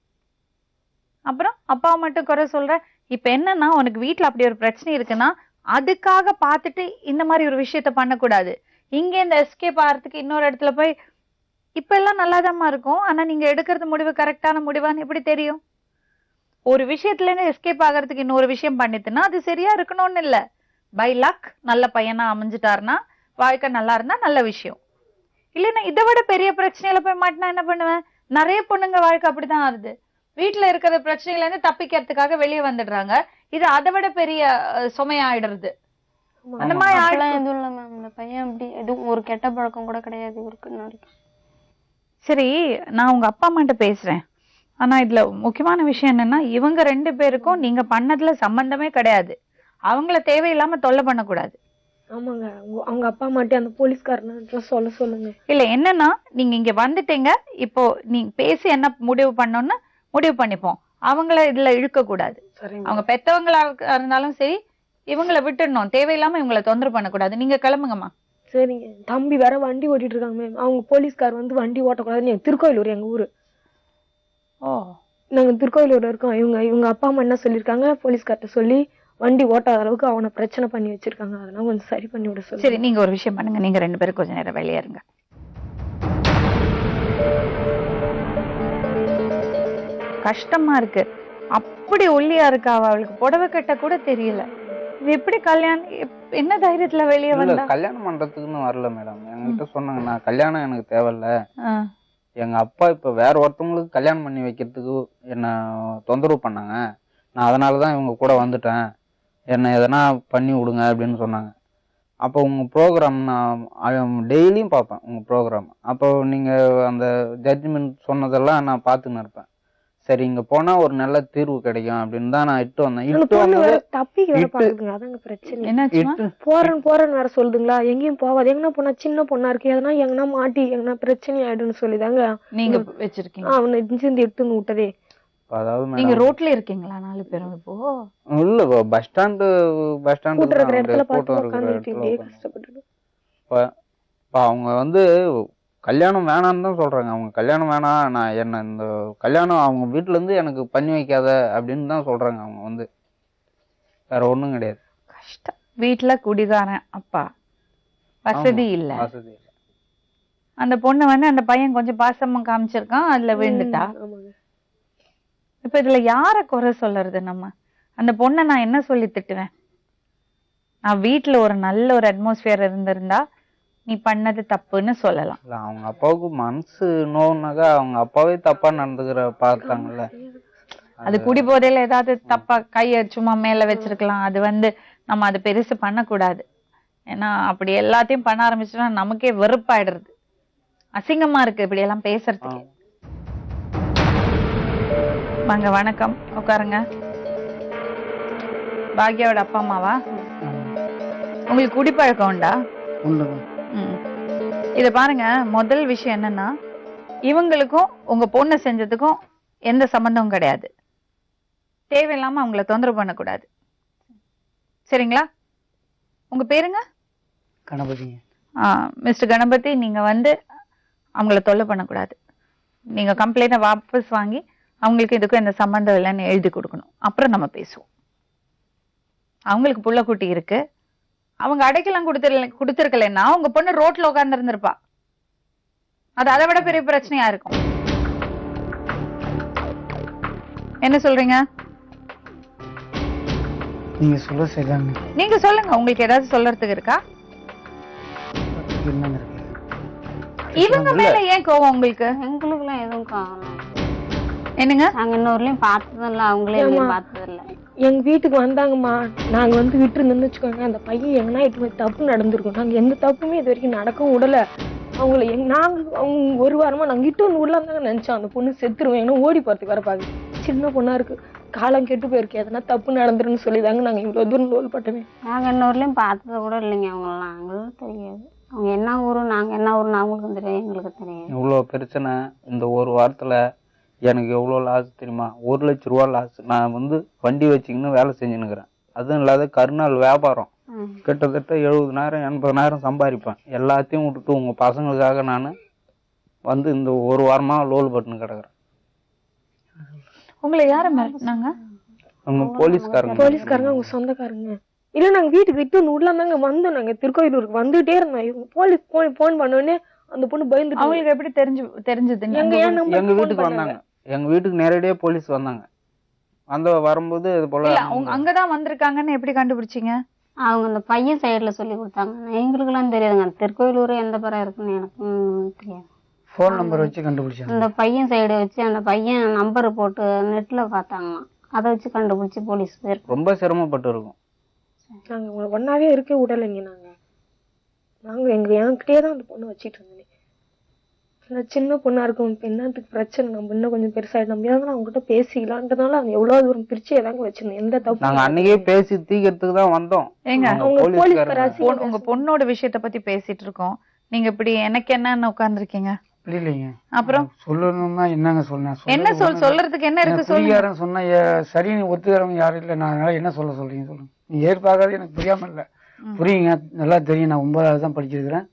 அப்புறம் அப்பாவை மட்டும் குறை சொல்ற. இப்ப என்னன்னா உனக்கு வீட்டுல அப்படி ஒரு பிரச்சனை இருக்குன்னா அதுக்காக பார்த்துட்டு இந்த மாதிரி ஒரு விஷயத்த பண்ணக்கூடாது. இங்க இந்த எஸ்கேப் ஆகிறதுக்கு இன்னொரு இடத்துல போய் இப்ப எல்லாம் நல்லாதாம்மா இருக்கும். ஆனா நீங்க எடுக்கிறது முடிவு கரெக்டான முடிவான்னு எப்படி தெரியும்? ஒரு விஷயத்துல இருந்து எஸ்கேப் ஆகிறதுக்கு இன்னொரு விஷயம் பண்ணிட்டுன்னா அது சரியா இருக்கணும்னு இல்ல. பை லக் நல்ல பையனா அமைஞ்சிட்டாருன்னா வாழ்க்கை நல்லா இருந்தா நல்ல விஷயம். இல்லைன்னா இதை விட பெரிய பிரச்சனையில போய் மாட்டினா என்ன பண்ணுவேன்? நிறைய பொண்ணுங்க வாழ்க்கை அப்படிதான் ஆகுது. வீட்டுல இருக்கிற பிரச்சனையில இருந்து தப்பிக்கிறதுக்காக வெளியே வந்துடுறாங்க. இது அதை விட பெரிய சுமையாயிடுறது. அந்த மாதிரி எதுவும் இல்ல மேம். இந்த பையன் அப்படி எதுவும் ஒரு கெட்ட பழக்கம் கூட கிடையாது இவருக்கு. சரி, நான் உங்க அப்பா அம்மாட்ட பேசுறேன். ஆனா இதுல முக்கியமான விஷயம் என்னன்னா இவங்க 2 பேருக்கும் நீங்க பண்ணதுல சம்பந்தமே கிடையாது. அவங்கள தேவையில்லாம தொல்லை பண்ணக்கூடாது. ஆமாங்க, அவங்க அப்பா அம்மாட்டே அந்த போலீஸ்காரன சொல்ல சொல்லுங்க. இல்ல என்னன்னா நீங்க இங்க வந்துட்டீங்க, இப்போ நீங்க பேசி என்ன முடிவு பண்ணணும்னு முடிவு பண்ணிப்போம். அவங்கள இதுல இழுக்க கூடாது. அவங்க பெத்தவங்களா இருந்தாலும் சரி இவங்களை விட்டுடணும். தேவையில்லாம இவங்களை தொந்தரவு பண்ணக்கூடாது. நீங்க கிளம்புங்கம்மா. சரிங்க. தம்பி வேற வண்டி ஓட்டிட்டு இருக்காங்க மேம். அவங்க போலீஸ்கார் வந்து வண்டி ஓட்டக்கூடாதுன்னு திருக்கோயிலூர் எங்க ஊரு. ஓ, நாங்க திருக்கோயிலூர்ல இருக்கோம். இவங்க அப்பா அம்மா என்ன சொல்லிருக்காங்க, போலீஸ்கார்ட்ட சொல்லி வண்டி ஓட்டாத அளவுக்கு அவனை பிரச்சனை பண்ணி வச்சிருக்காங்க. அதெல்லாம் கொஞ்சம் சரி பண்ணி விட சொல்லு. சரி, நீங்க ஒரு விஷயம் பண்ணுங்க. நீங்க 2 பேரும் கொஞ்ச நேரம் வெளியே இருங்க. கஷ்டமா இருக்கு. அப்படி ஒல்லியா இருக்கா. அவளுக்கு புடவை கட்ட கூட தெரியல. இது எப்படி கல்யாணம்? என்ன தைரியத்துல வெளியே வந்தா? கல்யாணம் பண்றதுக்குன்னு வரல மேடம். என்கிட்ட சொன்னாங்க நான் கல்யாணம் எனக்கு தேவையில்ல. எங்க அப்பா இப்ப வேற ஒருத்தவங்களுக்கு கல்யாணம் பண்ணி வைக்கிறதுக்கு என்ன தொந்தரவு பண்ணாங்க. நான் அதனாலதான் இவங்க கூட வந்துட்டேன். என்ன எதனா பண்ணி விடுங்க அப்படின்னு சொன்னாங்க. அப்போ உங்க ப்ரோக்ராம் நான் டெய்லியும் பார்ப்பேன் உங்க ப்ரோக்ராம். அப்போ நீங்க அந்த ஜட்ஜ்மெண்ட் சொன்னதெல்லாம் நான் பார்த்துன்னு இருப்பேன். சரி இங்க போனா ஒரு நல்ல தீர்வு கிடைக்கும் அப்படின்னு தான் நான் இட்டு வந்தேன். தப்பிக்கு வேற பாக்குதுங்க. அதாங்க பிரச்சனை. என்னாச்சுமா? போறேன்னு வேற சொல்லுதுங்களா? எங்கேயும் போவாது. எங்கன்னா போனா சின்ன பொண்ணா இருக்கு, எதனா எங்கன்னா மாட்டி எங்கன்னா பிரச்சனை ஆயிடும்னு சொல்லிதாங்க நீங்க வச்சிருக்கீங்க. அவனை இன்ஜிந்து எடுத்துன்னு விட்டதே. அதாவது நீங்க ரோட்ல இருக்கீங்களா 4 பேரும்? இப்போ இல்ல பஸ் ஸ்டாண்டு கூட்ட இருக்கிற இடத்துல பார்த்து உட்காந்துட்டு இப்படியே கஷ்டப்பட்டு. அவங்க வந்து கல்யாணம் வேணான்னு தான் சொல்றாங்க. அவங்க கல்யாணம் வேணாம், நான் என்ன இந்த கல்யாணம் அவங்க வீட்டுல இருந்து எனக்கு பண்ணி வைக்காத அப்படின்னு தான் சொல்றாங்க. அவங்க வந்து வேற ஒண்ணும் கிடையாது. கஷ்டம். வீட்டுல குடிகாரன் அப்பா, வசதி இல்ல. வசதி இல்லை. அந்த பொண்ணு வந்து அந்த பையன் கொஞ்சம் பாசமா காமிச்சிருக்கான், அதுல விழுந்துட்டா. ஆமாங்க. இப்ப இதுல யார குறை சொல்றது நம்ம? அந்த பொண்ணை நான் என்ன சொல்லி திட்டுவேன்? நான் வீட்டுல ஒரு நல்ல ஒரு அட்மாஸ்பியர் இருந்திருந்தா நீ பண்ணது தப்புன்னு சொல்லலாம். இல்ல அவங்க அப்பாவுக்கு மனசு நோவுனாக்கா அவங்க அப்பாவே தப்பா நடந்துக்கிற பார்த்தாங்கல்ல. அது குடி போதையில ஏதாவது தப்பா கைய சும்மா மேல வச்சிருக்கலாம். அது வந்து நம்ம அது பெருசு பண்ணக்கூடாது. ஏன்னா அப்படி எல்லாத்தையும் பண்ண ஆரம்பிச்சோம்னா நமக்கே வெறுப்பாயிடுறது. அசிங்கமா இருக்கு இப்படி எல்லாம் பேசுறதுக்கு. வாங்க, வணக்கம், உட்காருங்க. பாக்யாவோட அப்பா அம்மாவா? உங்களுக்கு குடிப்பழக்கம் உண்டா? இத பாருங்க, முதல் விஷயம் என்னன்னா, இவங்களுக்கும் உங்க பொண்ணு செஞ்சதுக்கும் எந்த சம்பந்தமும் கிடையாது. தேவையில்லாம அவங்கள தொந்தரவு பண்ணக்கூடாது. சரிங்களா? உங்க பேருங்க? கணபதிங்க. மிஸ்டர் கணபதி, நீங்க வந்து அவங்கள தொல்லை பண்ணக்கூடாது. நீங்க கம்ப்ளைண்ட்டை வாபஸ் வாங்கி அவங்களுக்கு இதுக்கும் எந்த சம்பந்தம் இல்லைன்னு எழுதி கொடுக்கணும். அப்புறம் நம்ம பேசுவோம். அவங்களுக்கு புள்ள குட்டி இருக்கு. அவங்க அடைக்கெல்லாம் கொடுத்திருக்கலன்னா உங்க பொண்ணு ரோட்ல உட்கார்ந்து இருந்திருப்பா. அது அதை விட பெரிய பிரச்சனையா இருக்கும். என்ன சொல்றீங்க? நீங்க சொல்ல சரிதாங்க. நீங்க சொல்லுங்க, உங்களுக்கு ஏதாவது சொல்றதுக்கு இருக்கா? இவங்க மேல ஏன் கோவம் உங்களுக்கு? எங்களுக்கு எல்லாம் எதுவும் காணும். என்னங்க? நாங்க இன்னொருலயும் பார்த்ததும் இல்ல, அவங்களே எங்கேயும் பார்த்தது இல்ல. எங்க வீட்டுக்கு வந்தாங்கம்மா, நாங்க வந்து விட்டு இருந்தோம்னு வச்சுக்கோங்க, அந்த பையன் எங்கன்னா இது தப்பு நடந்திருக்கும். நாங்க எந்த தப்புமே இது வரைக்கும் நடக்கவும் விடல. அவங்கள நாங்க அவங்க ஒரு வாரமா நாங்க கிட்ட ஒன்று உள்ள இருந்தாங்க நினைச்சோம். அந்த பொண்ணு செத்துருவேன், ஏன்னா ஓடி போறதுக்கு வர பாக்கு. சின்ன பொண்ணா இருக்கு, காலம் கெட்டு போயிருக்கு, எதனா தப்பு நடந்துருன்னு சொல்லிதாங்க நாங்க இவ்வளவு தூரம் லோல் பட்டமே. நாங்க இன்னொருலயும் பார்த்தது கூட இல்லைங்க. அவங்களாம் எங்களுக்கு தெரியாது. அவங்க என்ன ஊரு, நாங்க என்ன ஊருன்னு அவங்களுக்கும் தெரியாது, எங்களுக்கு தெரியாது. இவ்வளவு பிரச்சனை இந்த ஒரு வாரத்துல எனக்கு எவ்வளோ லாஸ் தெரியுமா? 1 லட்ச ரூபா லாஸ். நான் வந்து வண்டி வச்சுக்கின்னு வேலை செஞ்சுன்னுக்கிறேன். அதுவும் இல்லாத கருநாள் வியாபாரம் கிட்டத்தட்ட 70,000 80,000 சம்பாதிப்பேன். எல்லாத்தையும் விட்டுட்டு உங்க பசங்களுக்காக நான் வந்து இந்த ஒரு வாரமா லோல் பட்டுன்னு கிடக்குறேன். உங்களை யார மிரட்டினாங்க? அவங்க போலீஸ்காரங்க அவங்க சொந்தக்காரங்க. இல்ல நாங்க வீட்டுக்கு விட்டு ஒன்று உள்ள இருந்தாங்க வந்தோம். நாங்க திருக்கோயிலூருக்கு வந்துட்டே இருந்தோம். இவங்க போலீஸ் போன் பண்ணோடனே அந்த பொண்ணு பயந்துட்டு. அவங்களுக்கு எப்படி தெரிஞ்சது? எங்க வீட்டுக்கு வந்தாங்க. எங்க வீட்டுக்கு நேரடியா போலீஸ் வந்தாங்க. வரும்போது இது போல அங்கதான் வந்திருக்காங்கன்னு எப்படி கண்டுபிடிச்சீங்க? அவங்க அந்த பையன் சைடுல சொல்லி கொடுத்தாங்க. எங்களுக்கு எல்லாம் தெரியாதுங்க. திருக்கோயிலூர் எந்த படம் இருக்குன்னு எனக்கு தெரியாது. போன் நம்பர் வச்சு கண்டுபிடிச்சாங்க. அந்த பையன் சைடு வச்சு அந்த பையன் நம்பர் போட்டு நெட்ல பார்த்தாங்களாம். அதை வச்சு கண்டுபிடிச்சு போலீஸ் போயிருக்கோம். ரொம்ப சிரமப்பட்டு இருக்கும். நாங்க ஒன்னாவே இருக்க விடலைங்க. நாங்க என்கிட்டயே தான் அந்த பொண்ணு வச்சிட்டு இருந்தேன். சின்ன பொண்ணா இருக்கும், இப்ப என்னத்துக்கு பிரச்சனை, நம்ம இன்னும் கொஞ்சம் பெருசாயிடும், நம்ம ஏதாவது அவங்ககிட்ட பேசிக்கலான்றதுனால அவங்க எவ்வளவு தூரம் பிரிச்சு ஏதாங்க வச்சிருந்தேன். எந்த தப்பு நாங்க அன்னைக்கே பேசி தீக்கிறதுக்கு தான் வந்தோம். உங்க பொண்ணோட விஷயத்த பத்தி பேசிட்டு இருக்கோம். நீங்க இப்படி எனக்கு என்னன்னு உட்கார்ந்துருக்கீங்க? இல்லைங்க. அப்புறம் சொல்லணும்னா என்னங்க சொன்னேன்? என்ன சொல்றதுக்கு என்ன இருக்கு? சொல்லுங்க. சொன்னா சரின்னு ஒத்துக்கிறவங்க யாரும் இல்லை. நான் அதனால என்ன சொல்றீங்க சொல்லுங்க. நீ ஏற்பாக்காது எனக்கு புரியாம இல்ல. புரியுங்க, நல்லா தெரியும். நான் 9வது தான் படிச்சிருக்கிறேன்.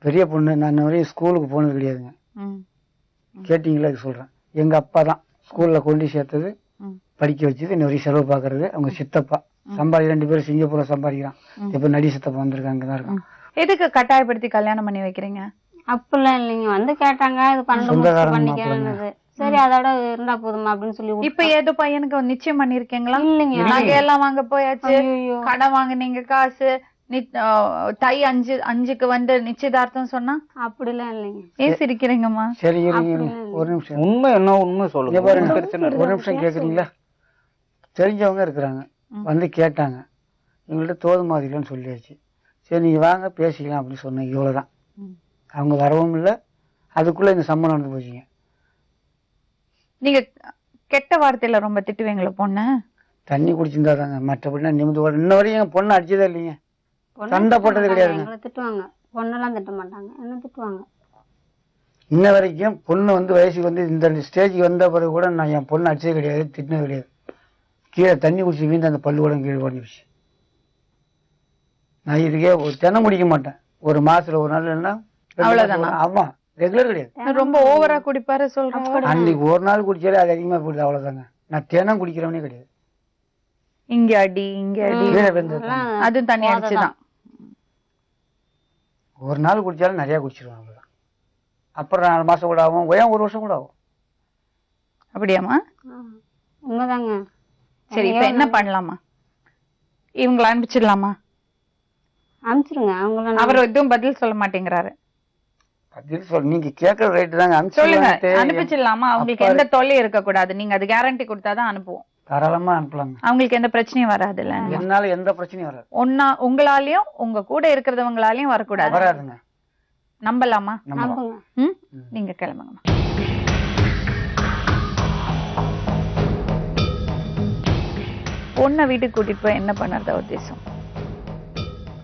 பெரிய பொண்ணு. நான் இன்ன வரையும் ஸ்கூலுக்கு போனது கிடையாதுங்க. கேட்டீங்களா? சொல்றேன். எங்க அப்பா தான் ஸ்கூல்ல கொண்டு சேர்த்தது, படிக்க வச்சது, இன்ன வரையும் செலவு பாக்குறது. அவங்க சித்தப்பா 2 பேரும் சிங்கப்பூர்ல சம்பாதிக்கிறான். இப்ப நடி சித்தப்பா வந்திருக்காங்க, அங்கதான் இருக்கான். எதுக்கு கட்டாயப்படுத்தி கல்யாணம் பண்ணி வைக்கிறீங்க? அப்படிலாம் இல்லைங்க. வந்து கேட்டாங்க, இது பண்ணிக்கிறது. சரி அதோட இருந்தா போதுமா அப்படின்னு சொல்லி. இப்ப ஏதோ பையனுக்கு நிச்சயம் பண்ணிருக்கீங்களா? இல்லைங்க. நகை எல்லாம் வாங்க போயாச்சு, கடன் வாங்குனீங்க, காசு தை 5க்கு வந்து நிச்சயதார்த்தம் சொன்னா அப்படிலாம் இல்லைங்க. ஏன் சிரிக்கிறீங்கம்மா? சரி ஒரு நிமிஷம். உண்மை என்ன உண்மை சொல்லுங்க. ஒரு நிமிஷம் கேக்குறீங்களா? தெரிஞ்சவங்க இருக்கிறாங்க, வந்து கேட்டாங்க. எங்கள்கிட்ட தோது மாதிரிலன்னு சொல்லியாச்சு. சரி நீங்க வாங்க பேசிக்கலாம் அப்படின்னு சொன்னேன். இவ்வளவுதான். அவங்க வரவும் இல்லை. அதுக்குள்ள இந்த சம்பளம் நடந்து போச்சுங்க. நீங்க கெட்ட வார்த்தையில ரொம்ப திட்டுவீங்களா பொண்ணு? தண்ணி குடிச்சிருந்தா தாங்க, மற்றபடினா நிமிந்து. இன்ன வரையும் என் பொண்ணு அடிச்சதே இல்லைங்க. சண்டை போட்டது கிடையாதுங்க. திட்டுவாங்க. பொண்ணெல்லாம் திட்ட மாட்டாங்க, என்ன திட்டுவாங்க. இன்ன வரைக்கும் பொண்ணு வந்து வயசுக்கு வந்து இந்த ஸ்டேஜுக்கு வந்த பிறகு கூட நான் என் பொண்ணு அடிச்சதே கிடையாது, திட்டினது கிடையாது. கீழே தண்ணி குடிச்சு வீந்து அந்த பல்லு கூட கீழே உடஞ்சிடுச்சு. நான் இதுக்கே ஒரு தினம் குடிக்க மாட்டேன். ஒரு மாசத்துல ஒரு நாள் இல்லைன்னா அவ்வளவுதானா? ஆமா, ரெகுலர் கிடையாது. ரொம்ப ஓவரா குடிப்பாரு சொல்றேன். அன்னைக்கு ஒரு நாள் குடிச்சாலே அது அதிகமா போயிடுது, அவ்வளவுதாங்க. நான் தினம் குடிக்கிறவனே கிடையாது. இங்க அடி இங்க அடி, அது தண்ணி அடிச்சுதான். ஒரு நாள் குடிச்சாலும் நிறையா குடிச்சிருவாங்க. அப்புறம் 4 மாதம் கூட ஆகும், ஏன் 1 வருஷம் கூட ஆகும். அப்படியாம்மா? உண்மைதாங்க. சரி, இப்ப என்ன பண்ணலாமா? இவங்களை அனுப்பிச்சிடலாமா? அனுப்பிச்சிருங்க அவங்கள. அவர் எதுவும் பதில் சொல்ல மாட்டேங்கிறாரு. பதில் சொல், நீங்க கேட்கற ரைட்டு தாங்க. சொல்லுங்க, அனுப்பிச்சு அனுப்பிச்சிடலாமா? அவங்களுக்கு எந்த தொல்லையும் இருக்க கூடாது, நீங்க அது கேரண்டி கொடுத்தாதான் அனுப்புவோம். தாராளமா அனுப்பலாங்க. அவங்களுக்கு எந்த பிரச்சனையும் வராதுல்ல? என்னால எந்த பிரச்சனையும் வராது. உங்களாலையும் உங்க கூட இருக்கிறவங்களாலையும் வரக்கூடாது. வராதுங்க. நம்பலாமா? நம்புங்க. ம், நீங்க கிளம்புங்கம்மா. பொண்ணை வீட்டுக்கு கூட்டிட்டு போய் என்ன பண்ணறதா உத்தேசம்?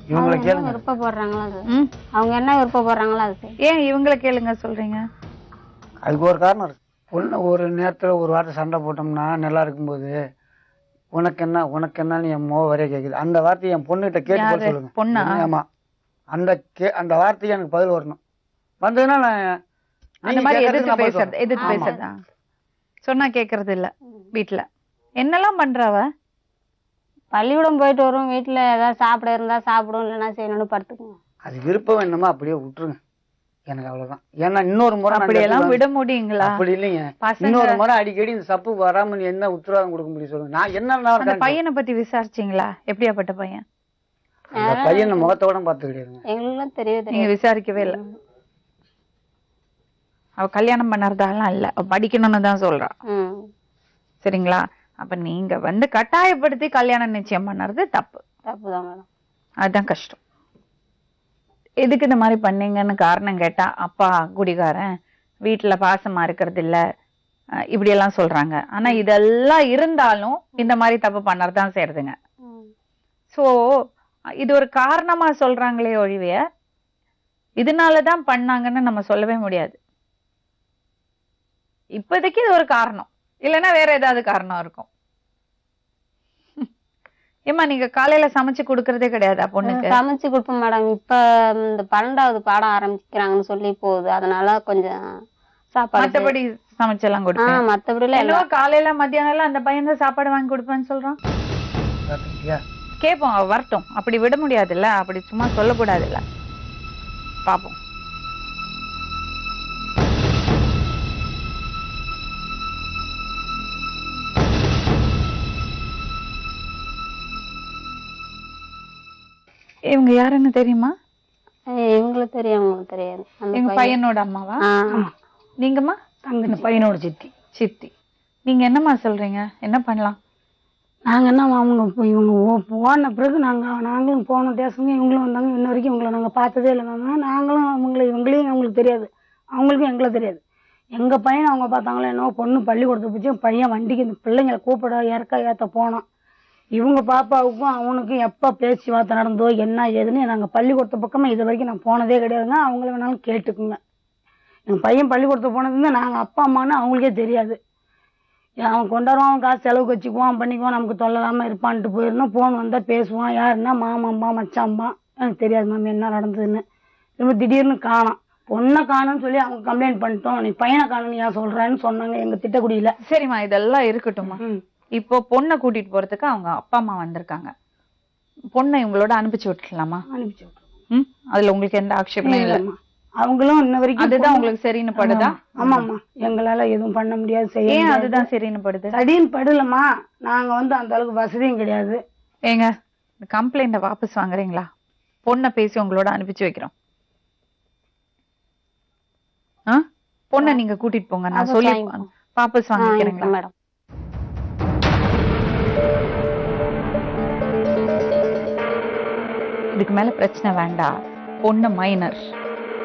இவங்களை கேளுங்க. விருப்பப்படுறாங்களா அது? அவங்க என்ன விருப்பப்படுறாங்களோ அது. ஏன் இவங்களை கேளுங்க சொல்றீங்க? அதுக்கு ஒரு காரணம் இருக்கு. பொண்ணு ஒரு நேரத்துல ஒரு வார்த்தை சண்டை போட்டோம்னா நல்லா இருக்கும்போது உனக்கு என்னன்னு என் மோ வரைய கேக்குது. அந்த வார்த்தையை என் பொண்ணுகிட்ட கேட்டு போட சொல்லுங்க. பொண்ணா? ஆமா, அந்த வார்த்தைக்கு எனக்கு பதில் வரணும். வந்ததுன்னா நான் அந்த மாதிரி எதிர்த்து பேசுறதா சொன்னா கேக்குறது இல்ல. வீட்டுல என்னெல்லாம் பண்றாவ? பள்ளிக்கூடம் போயிட்டு வரும், வீட்டுல ஏதாவது சாப்பிட இருந்தா சாப்பிடும், இல்லைன்னா செய்யணும்னு படுத்துக்குங்க. அது விருப்பம் என்னமோ அப்படியே விட்டுருங்க. எனக்கு அவ்வளவுதான். ஏன்னா இன்னொரு முறை அப்படியெல்லாம் விட முடியுங்களா? அப்படி இல்லைங்க. இன்னொரு முறை அடிக்கடி இந்த சப்பு வராம என்ன உத்தரவாதம் கொடுக்க முடியும் சொல்லுங்க. நான் என்ன பையனை பத்தி விசாரிச்சீங்களா? எப்படியாப்பட்ட பையன்? அந்த பையன் முகத்தோட பார்த்து கிடையாதுங்க. எங்களுக்கும் தெரியும். நீங்க விசாரிக்கவே இல்லை? அவ கல்யாணம் பண்ணறதாலாம் இல்ல, அவ படிக்கணும்னு தான் சொல்றா. சரிங்களா? அப்ப நீங்க கட்டாயப்படுத்தி கல்யாணம் நிச்சயம் பண்ணறது தப்புதான் மேடம். அதுதான் கஷ்டம். எதுக்கு இந்த மாதிரி பண்ணீங்கன்னு காரணம் கேட்டா, அப்பா குடிகாரன், வீட்டுல பாசமா இருக்கிறது இல்ல, இப்படி எல்லாம் சொல்றாங்க. ஆனா இதெல்லாம் இருந்தாலும் இந்த மாதிரி தப்பு பண்ணறதுதான் செய்யறதுங்க. சோ இது ஒரு காரணமா சொல்றாங்களே ஒழிய இதனாலதான் பண்ணாங்கன்னு நம்ம சொல்லவே முடியாது. இப்போதைக்கு இது ஒரு காரணம், இல்லைன்னா வேற ஏதாவது காரணம் இருக்கும். ஏமா நீங்க காலையில சமைச்சு கொடுக்கறதே கிடையாதா பொண்ணுக்கு? சமைச்சு கொடுப்போம் மேடம். இப்ப இந்த 12வது பாடம் ஆரம்பிக்கிறாங்கன்னு சொல்லி போகுது, அதனால கொஞ்சம் சாப்பாடு. மத்தபடி சமைச்செல்லாம் கொடுப்பேன். மத்தபடி எல்லாம் காலையில மத்தியானம் எல்லாம் அந்த பையன் தான் சாப்பாடு வாங்கி கொடுப்பேன்னு சொல்றான். கேப்போம், அவ வரட்டும். அப்படி விட முடியாதுல்ல, அப்படி சும்மா சொல்லக்கூடாதுல்ல. பாப்போம். இவங்க யாருன்னு தெரியுமா? இவங்களுக்கு தெரியும், அவங்களுக்கு தெரியாது. எங்க பையனோட அம்மாவா? நீங்கம்மா? தங்க பையனோட சித்தி. நீங்க என்னம்மா சொல்றீங்க? என்ன பண்ணலாம்? நாங்க என்ன, அவங்க இவங்க போன பிறகு நாங்களும் போனோம் டேஷனுங்க. இவங்களும் வந்தாங்க. இன்ன வரைக்கும் இவங்களை நாங்க பார்த்ததே இல்லை. நாங்களும் இவங்களையும் அவங்களுக்கு தெரியாது, அவங்களுக்கும் எங்களை தெரியாது. எங்க பையனை அவங்க பார்த்தாங்களோ என்னவோ, பொண்ணு பள்ளிக்கூடத்தை போச்சு, பையன் வண்டிக்கு இந்த பிள்ளைங்களை கூப்பிட ஏற்ற போனோம். இவங்க பாப்பாவுக்கும் அவனுக்கும் எப்போ பேச்சு வார்த்தை நடந்தோ என்ன ஏதுன்னு நாங்கள் பள்ளிக்கூடத்து பக்கமாக இது வரைக்கும் நான் போனதே கிடையாதுங்க. அவங்கள வேணாலும் கேட்டுக்குங்க. என் பையன் பள்ளிக்கூடத்து போனதுங்க நாங்கள் அப்பா அம்மான்னு அவங்களுக்கே தெரியாது. அவன் கொண்டாடுவான், அவன் காசு செலவுக்கு வச்சுக்குவான், பண்ணிக்குவான், நமக்கு தொல்லலாமல் இருப்பான்ட்டு போயிருந்தோம். ஃபோன் வந்தால் பேசுவான். யாருன்னா மாமாம்பா மச்சாம்பா, எனக்கு தெரியாது மாமி என்ன நடந்ததுன்னு. திரும்ப திடீர்னு காணோம். பொண்ணை காணும்னு சொல்லி அவங்க கம்ப்ளைண்ட் பண்ணிட்டோம். நீ பையனை காணும்னு ஏன் சொல்கிறேன்னு சொன்னாங்க எங்கள் திட்டக்குடியில். சரிம்மா, இதெல்லாம் இருக்கட்டும்மா. இப்போ பொண்ணை கூட்டிட்டு போறதுக்கு அவங்க அப்பா அம்மா வந்திருக்காங்க. பொண்ணை இவங்களோட அனுப்பிச்சு விட்டுலாமா? அனுப்பிச்சு விட்டுருவோம். அதுல உங்களுக்கு எந்த ஆட்சேபனையும் இல்ல? அவங்களும் இன்ன வரைக்கும் அதுதான் உங்களுக்கு சரின்னு படுதா? ஆமாம்மா, எங்களால எதுவும் பண்ண முடியாது, செய்ய. ஏன் அதுதான் சரின்னு படுது? சரின்னு படலம்மா. நாங்க அந்த அளவுக்கு வசதியும் கிடையாது. ஏங்க, கம்ப்ளைண்ட வாபஸ் வாங்குறீங்களா? பொண்ணை பேசி உங்களோட அனுப்பிச்சு வைக்கிறோம். பொண்ணை நீங்க கூட்டிட்டு போங்க, நான் சொல்லி வாபஸ் வாங்கிக்கிறேங்களா மேடம்? இதுக்கு மேல பிரச்சனை வேண்டாம். பொண்ணு மைனர்,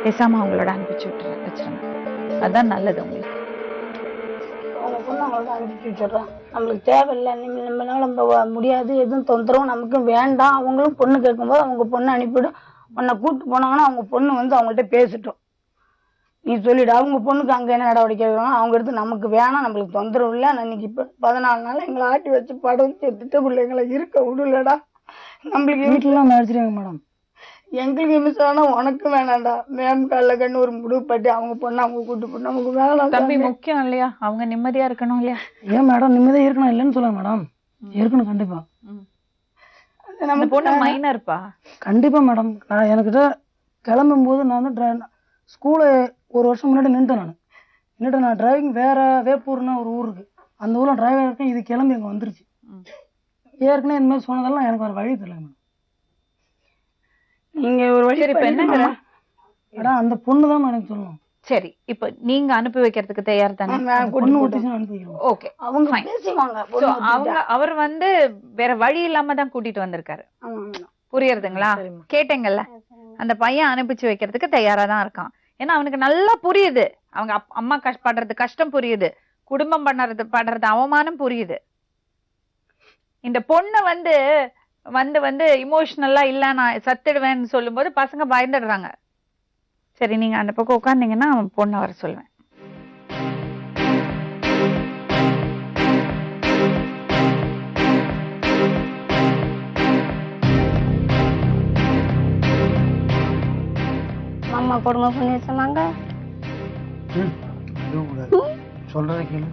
பேசாம அவங்களோட அனுப்பிச்சு வச்சிருங்க. அதான் நல்லது உங்களுக்கு. அவங்க பொண்ணு அவங்களோட அனுப்பிச்சு வச்சிடறோம். நம்மளுக்கு தேவையில்லை, நம்ம முடியாது, எதுவும் தொந்தரவும் நமக்கு வேண்டாம். அவங்களும் பொண்ணு கேட்கும்போது அவங்க பொண்ணு அனுப்பிவிடும். உன்னை கூப்பிட்டு போனாங்கன்னா அவங்க பொண்ணு அவங்கள்ட்ட பேசிட்டோம். நீ சொல்லிடு, அவங்க பொண்ணுக்கு அங்கே என்ன நடவடிக்கை எடுக்கணும் அவங்க எடுத்து, நமக்கு வேணாம், நம்மளுக்கு தொந்தரவு இல்லை. நான் இன்னைக்கு இப்போ 14 நாள் எங்களை ஆட்டி வச்சு படம் திட்ட பிள்ளைங்களை இருக்க விடலடா. நம்மளுக்கு வீட்டிலாம் நினைச்சிருங்க மேடம். எங்களுக்கு மிஸ் ஆனா உனக்கு வேணாண்டா. மேம் காலில் கண்ணு ஒரு முடிவு பட்டி அவங்க பொண்ணு அவங்க கூட்டு போட்டு நமக்கு வேணாம். தம்பி முக்கியம் இல்லையா? அவங்க நிம்மதியா இருக்கணும் இல்லையா? ஏன் மேடம் நிம்மதியா இருக்கணும் இல்லைன்னு சொல்லுங்க மேடம். இருக்கணும் கண்டிப்பா. நம்ம பொண்ணு மைனர்ப்பா. கண்டிப்பா மேடம். நான் எனக்கிட்ட கிளம்பும் போது நான் வந்து ஸ்கூலு ஒரு வருஷம் முன்னாடி நின்றுட்டு நான் டிரைவிங் வேற வேப்பூர்னு ஒரு ஊர் இருக்கு, அந்த ஊரில் டிரைவர் இருக்கேன். இது கிளம்பி இங்கே வந்துருச்சு. ஏற்கனவே இந்த மாதிரி சொன்னதெல்லாம் எனக்கு ஒரு வழி தெரியல மேடம். நீங்க ஒரு வழி சரி இப்ப என்னங்கிற மேடம் அந்த பொண்ணு தான் எனக்கு சொல்லணும். சரி இப்ப நீங்க அனுப்பி வைக்கிறதுக்கு தயார் தானே? பொண்ணு ஒட்டிச்சு அனுப்பி வைக்கிறோம். ஓகே அவங்க Fine. பேசுவாங்க. So, அவர் வந்து வேற வழி இல்லாம தான் கூட்டிட்டு வந்திருக்காரு. புரியுறதுங்களா? கேட்டீங்கல்ல, அந்த பையன் அனுப்பிச்சு வைக்கிறதுக்கு தயாரா தான் இருக்கான். ஏன்னா அவனுக்கு நல்லா புரியுது, அவங்க அம்மா படுறது கஷ்டம் புரியுது, குடும்பம் படுறது அவமானம் புரியுது. இந்த பொண்ணு வந்து வந்து வந்து இமோஷனலா இல்ல நான் சத்திடுவேன்னு சொல்லும் போது பசங்க பயந்துடுறாங்க. சரி நீங்க அந்த பக்கம் உட்கார்ந்தீங்கன்னா பொண்ணை வர சொல்லுவேன். மாமா கொடுமை பண்ணி வச்சிருந்தாங்க. சொல்றதை கேளு.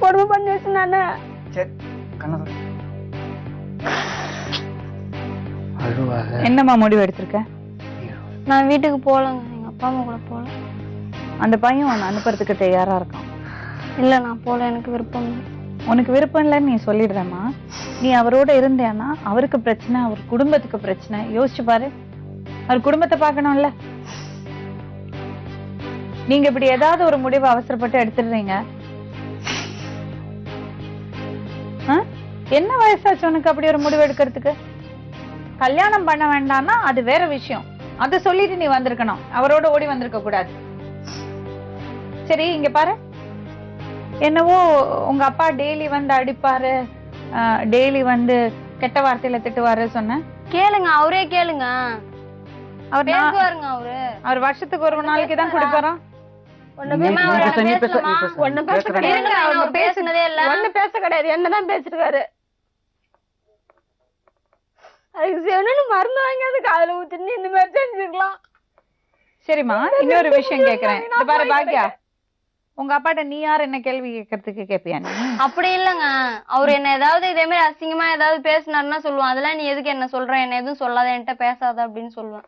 கொடுமை பண்ணி வச்சிருந்தானே. சரி கண்ணா அழுவாத. என்னம்மா முடிவு எடுத்திருக்க? நான் வீட்டுக்கு போகலங்க, எங்க அப்பா அம்மா கூட போகல. அந்த பையன் உன்னை அனுப்புறதுக்கு தயாரா இருக்கான். இல்ல நான் போகல, எனக்கு விருப்பம் இல்லை. உனக்கு விருப்பம் இல்லைன்னு நீ சொல்லிடுறமா? நீ அவரோட இருந்தேன்னா அவருக்கு பிரச்சனை, அவர் குடும்பத்துக்கு பிரச்சனை. யோசிச்சு பாரு, அவர் குடும்பத்தை பார்க்கணும்ல. நீங்க இப்படி ஏதாவது ஒரு முடிவை அவசரப்பட்டு எடுத்துடுறீங்க. என்ன வயசாச்சு உனக்கு அப்படி ஒரு முடிவு எடுக்கிறதுக்கு? கல்யாணம் பண்ண வேண்டாம்னா அது வேற விஷயம், அதை சொல்லிட்டு நீ வந்திருக்கணும், அவரோட ஓடி வந்திருக்க கூடாது. சரி இங்க பாரு, என்னவோ உங்க அப்பா டெய்லி வந்து அடிப்பாரு, டெய்லி வந்து கெட்ட வார்த்தையில திட்டுவாரு சொன்ன. கேளுங்க, அவரே கேளுங்க. அவர் பேசுவாருங்க அவர் வருஷத்துக்கு ஒரு நாளைக்கு தான் குடிப்பாராம். பேசுனதே இல்ல, ஒண்ணு பேச கிடையாது, என்னதான் பேசிருக்காரு. அதுக்கு செவனு மருந்து வாங்கி அது காதுல ஊத்தின்னு இந்த மாதிரி செஞ்சுக்கலாம். சரிம்மா, இன்னொரு விஷயம் கேக்குறேன். இந்த பாரு பாக்யா, உங்க அப்பாட்ட நீ யார் என்ன கேள்வி கேட்கறதுக்கு கேப்பியா நீ? அப்படி இல்லங்க, அவர் என்ன ஏதாவது இதே மாதிரி அசிங்கமா ஏதாவது பேசினாருன்னா சொல்லுவான், அதெல்லாம் நீ எதுக்கு என்ன சொல்ற, என்ன எதுவும் சொல்லாத, என்கிட்ட பேசாத அப்படின்னு சொல்லுவேன்.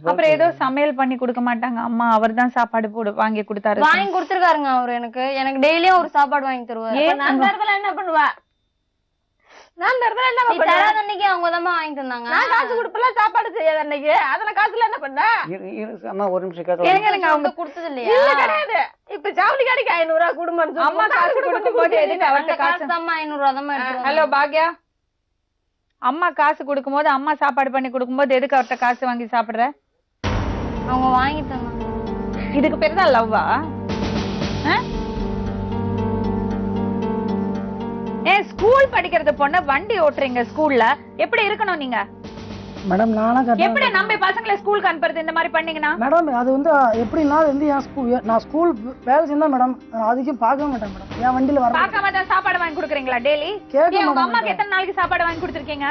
அப்புறம் ஏதோ சமையல் பண்ணி கொடுக்க மாட்டாங்க அம்மா, அவர் தான் சாப்பாடு வாங்கி கொடுத்தாரு. வாங்கி கொடுத்துருக்காருங்க அவரு, எனக்கு டெய்லியும் ஒரு சாப்பாடு வாங்கி தருவாரு. நான் தரதுல என்ன பண்ணுவா? நான் தரதுல என்ன நீ தராத அன்னைக்கு அவங்க தான் வாங்கி தந்தாங்க. நான் காசு கொடுப்பல, சாப்பாடு செய்யாத அன்னைக்கு அதுல காசுல என்ன பண்ண? அம்மா ஒரு நிமிஷம் கேட்க. அவங்க கொடுத்தது இல்லையா? இல்ல கிடையாது. இப்ப ஜவுளி கடைக்கு 500 ரூபாய் குடும்பம் அம்மா காசு கொடுக்கும் போது எதுக்கு அவர்ட்ட காசு காசு? தான் 500 ரூபா தான் எடுத்துருவாங்க. ஹலோ பாக்யா, அம்மா காசு கொடுக்கும் போது, அம்மா சாப்பாடு பண்ணி கொடுக்கும் போது எதுக்கு அவர்ட்ட காசு வாங்கி சாப்பிடுற? அவங்க வாங்கி தந்தாங்க. இதுக்கு பேர் தான் லவ்வா? ஏன் ஸ்கூல் படிக்கிறது பொண்ணு வண்டி ஓட்டுறீங்க ஸ்கூல்ல, எப்படி இருக்கணும் நீங்க? மேடம் நானும் எப்படி நம்ம பசங்களை ஸ்கூலுக்கு அனுப்புறது இந்த மாதிரி பண்ணீங்கன்னா? மேடம் அது வந்து எப்படின்னா அது வந்து நான் ஸ்கூல் வேலை செஞ்சா மேடம் அதுக்கும் பார்க்க மாட்டேன் மேடம். என் வண்டியில வர பார்க்காம தான் சாப்பாடு வாங்கி கொடுக்குறீங்களா டெய்லி? உங்க அம்மாக்கு எத்தனை நாளைக்கு சாப்பாடு வாங்கி கொடுத்துருக்கீங்க?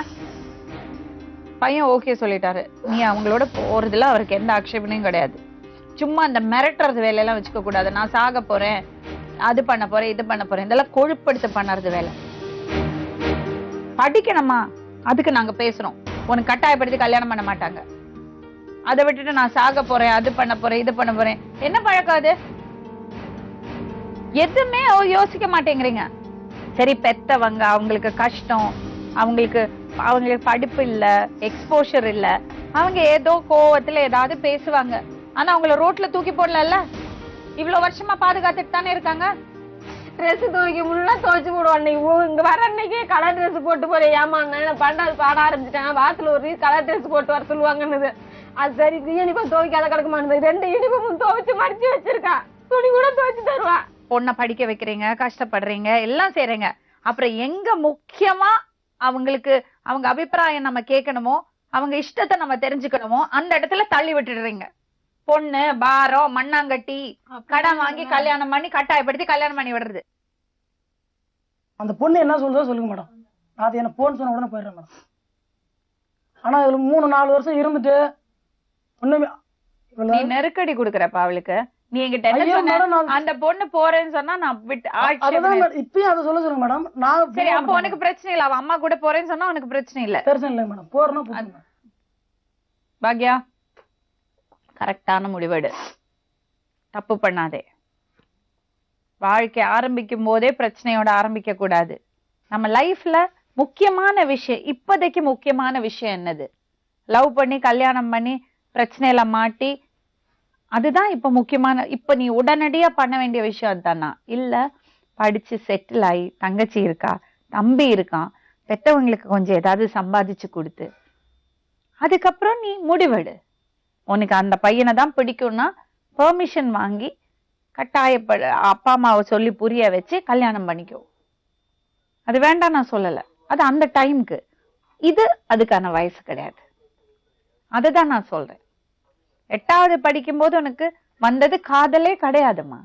பையன் ஓகே சொல்லிட்டாரு, நீ அவங்களோட போறதுல அவருக்கு எந்த ஆட்சேபனையும் கிடையாது. சும்மா அந்த மிரட்டுறது வேலையெல்லாம் வச்சுக்க கூடாது. நான் சாக போறேன், அது பண்ண போறேன், இது பண்ண போறேன், இதெல்லாம் கொழுப்படுத்த பண்ணறது வேலை. படிக்கணுமா, அதுக்கு நாங்க பேசுறோம். உனக்கு கட்டாயப்படுத்தி கல்யாணம் பண்ண மாட்டாங்க. அதை விட்டுட்டு நான் சாக போறேன், அது பண்ண போறேன், இது பண்ண போறேன், என்ன பழக்கம் அது? எதுவுமே யோசிக்க மாட்டேங்கிறீங்க. சரி பெத்தவங்க, அவங்களுக்கு கஷ்டம், அவங்களுக்கு படிப்பு இல்ல, எக்ஸ்போஷர் இல்ல, அவங்க ஏதோ கோவத்துல ஏதாவது பேசுவாங்க. ஆனா அவங்கள ரோட்ல தூக்கி போடல, இவ்வளவு வருஷமா பாதுகாத்துட்டு தானே இருக்காங்க. ட்ரெஸ் துவைக்க முடியல, துவைச்சு போடுவோம். அன்னைக்கு இங்க வர அன்னைக்கு கலர் ட்ரெஸ் போட்டு போறேன். ஏமா நான் பண்டாது பாட ஆரம்பிச்சிட்டேன், வாரத்துல ஒரு கலர் ட்ரெஸ் போட்டு வர சொல்லுவாங்கன்னு. அது சரி, யூனிஃபார்ம் துவைக்காத கிடக்க மாட்டேது. 2 யூனிஃபார்ம் துவைச்சு மடிச்சு வச்சிருக்கா, துணி கூட துவைச்சு தருவா. பொண்ணை படிக்க வைக்கிறீங்க, கஷ்டப்படுறீங்க, எல்லாம் செய்றீங்க. அப்புறம் எங்க முக்கியமா அவங்களுக்கு அவங்க அபிப்பிராயம் நம்ம கேட்கணுமோ, அவங்க இஷ்டத்தை நம்ம தெரிஞ்சுக்கணுமோ, அந்த இடத்துல தள்ளி விட்டுடுறீங்க. பொண்ணு பாரம், மண்ணாங்கட்டி, கடன் வாங்கி கல்யாணம் பண்ணி கட்டாயப்படுத்தி கல்யாணம் பண்ணி விடுறது. அந்த பொண்ணு என்ன சொல்றதோ சொல்லுங்க மேடம், அது என்ன போன் சொன்ன உடனே போயிடுறேன் மேடம். ஆனா இதுல 3-4 வருஷம் இருந்துட்டு ஒண்ணுமே நீ நெருக்கடி கொடுக்குறப்ப அவளுக்கு நீ என்கிட்ட என்ன ஐயோ, சொன்ன? மேடம், நான் அந்த பொண்ணு போறேன்னு சொன்னா நான் விட்டு அதுதான் ஆட்சேபனை. மேடம், இப்பயும் அதை சொல்ல சொல்லுங்க மேடம். நான் சரி அப்ப உனக்கு பிரச்சனை இல்ல, அவ அம்மா கூட போறேன்னு சொன்னா உனக்கு பிரச்சனை இல்ல. பிரச்சனை இல்லை மேடம், போறேன்னா போதும். பாக்யா, கரெக்டான முடிவெடு, தப்பு பண்ணாதே. வாழ்க்கை ஆரம்பிக்கும் போதே பிரச்சனையோட ஆரம்பிக்க கூடாது. நம்ம லைஃப்ல முக்கியமான விஷயம், இப்போதைக்கு முக்கியமான விஷயம் என்னது? லவ் பண்ணி கல்யாணம் பண்ணி பிரச்சனையில மாட்டி, அதுதான் இப்ப முக்கியமான. இப்ப நீ உடனடியா பண்ண வேண்டிய விஷயம் அதுதானா? இல்ல படிச்சு செட்டில் ஆகி தங்கச்சி இருக்கா, தம்பி இருக்கான், பெத்தவங்களுக்கு கொஞ்சம் ஏதாவது சம்பாதிச்சு கொடுத்து அதுக்கப்புறம் நீ முடிவெடு. உனக்கு அந்த பையனை தான் பிடிக்கும்னா பெர்மிஷன் வாங்கி கட்டாயப்பட அப்பா அம்மாவை சொல்லி புரிய வச்சு கல்யாணம் பண்ணிக்கோ. அது வேண்டாம் நான் சொல்லல, அது அந்த டைம்க்கு. இது அதுக்கான வயசு கிடையாது. அதுதான் நான் சொல்றேன். 8வது படிக்கும் போது உனக்கு வந்தது காதலே கிடையாதுமா.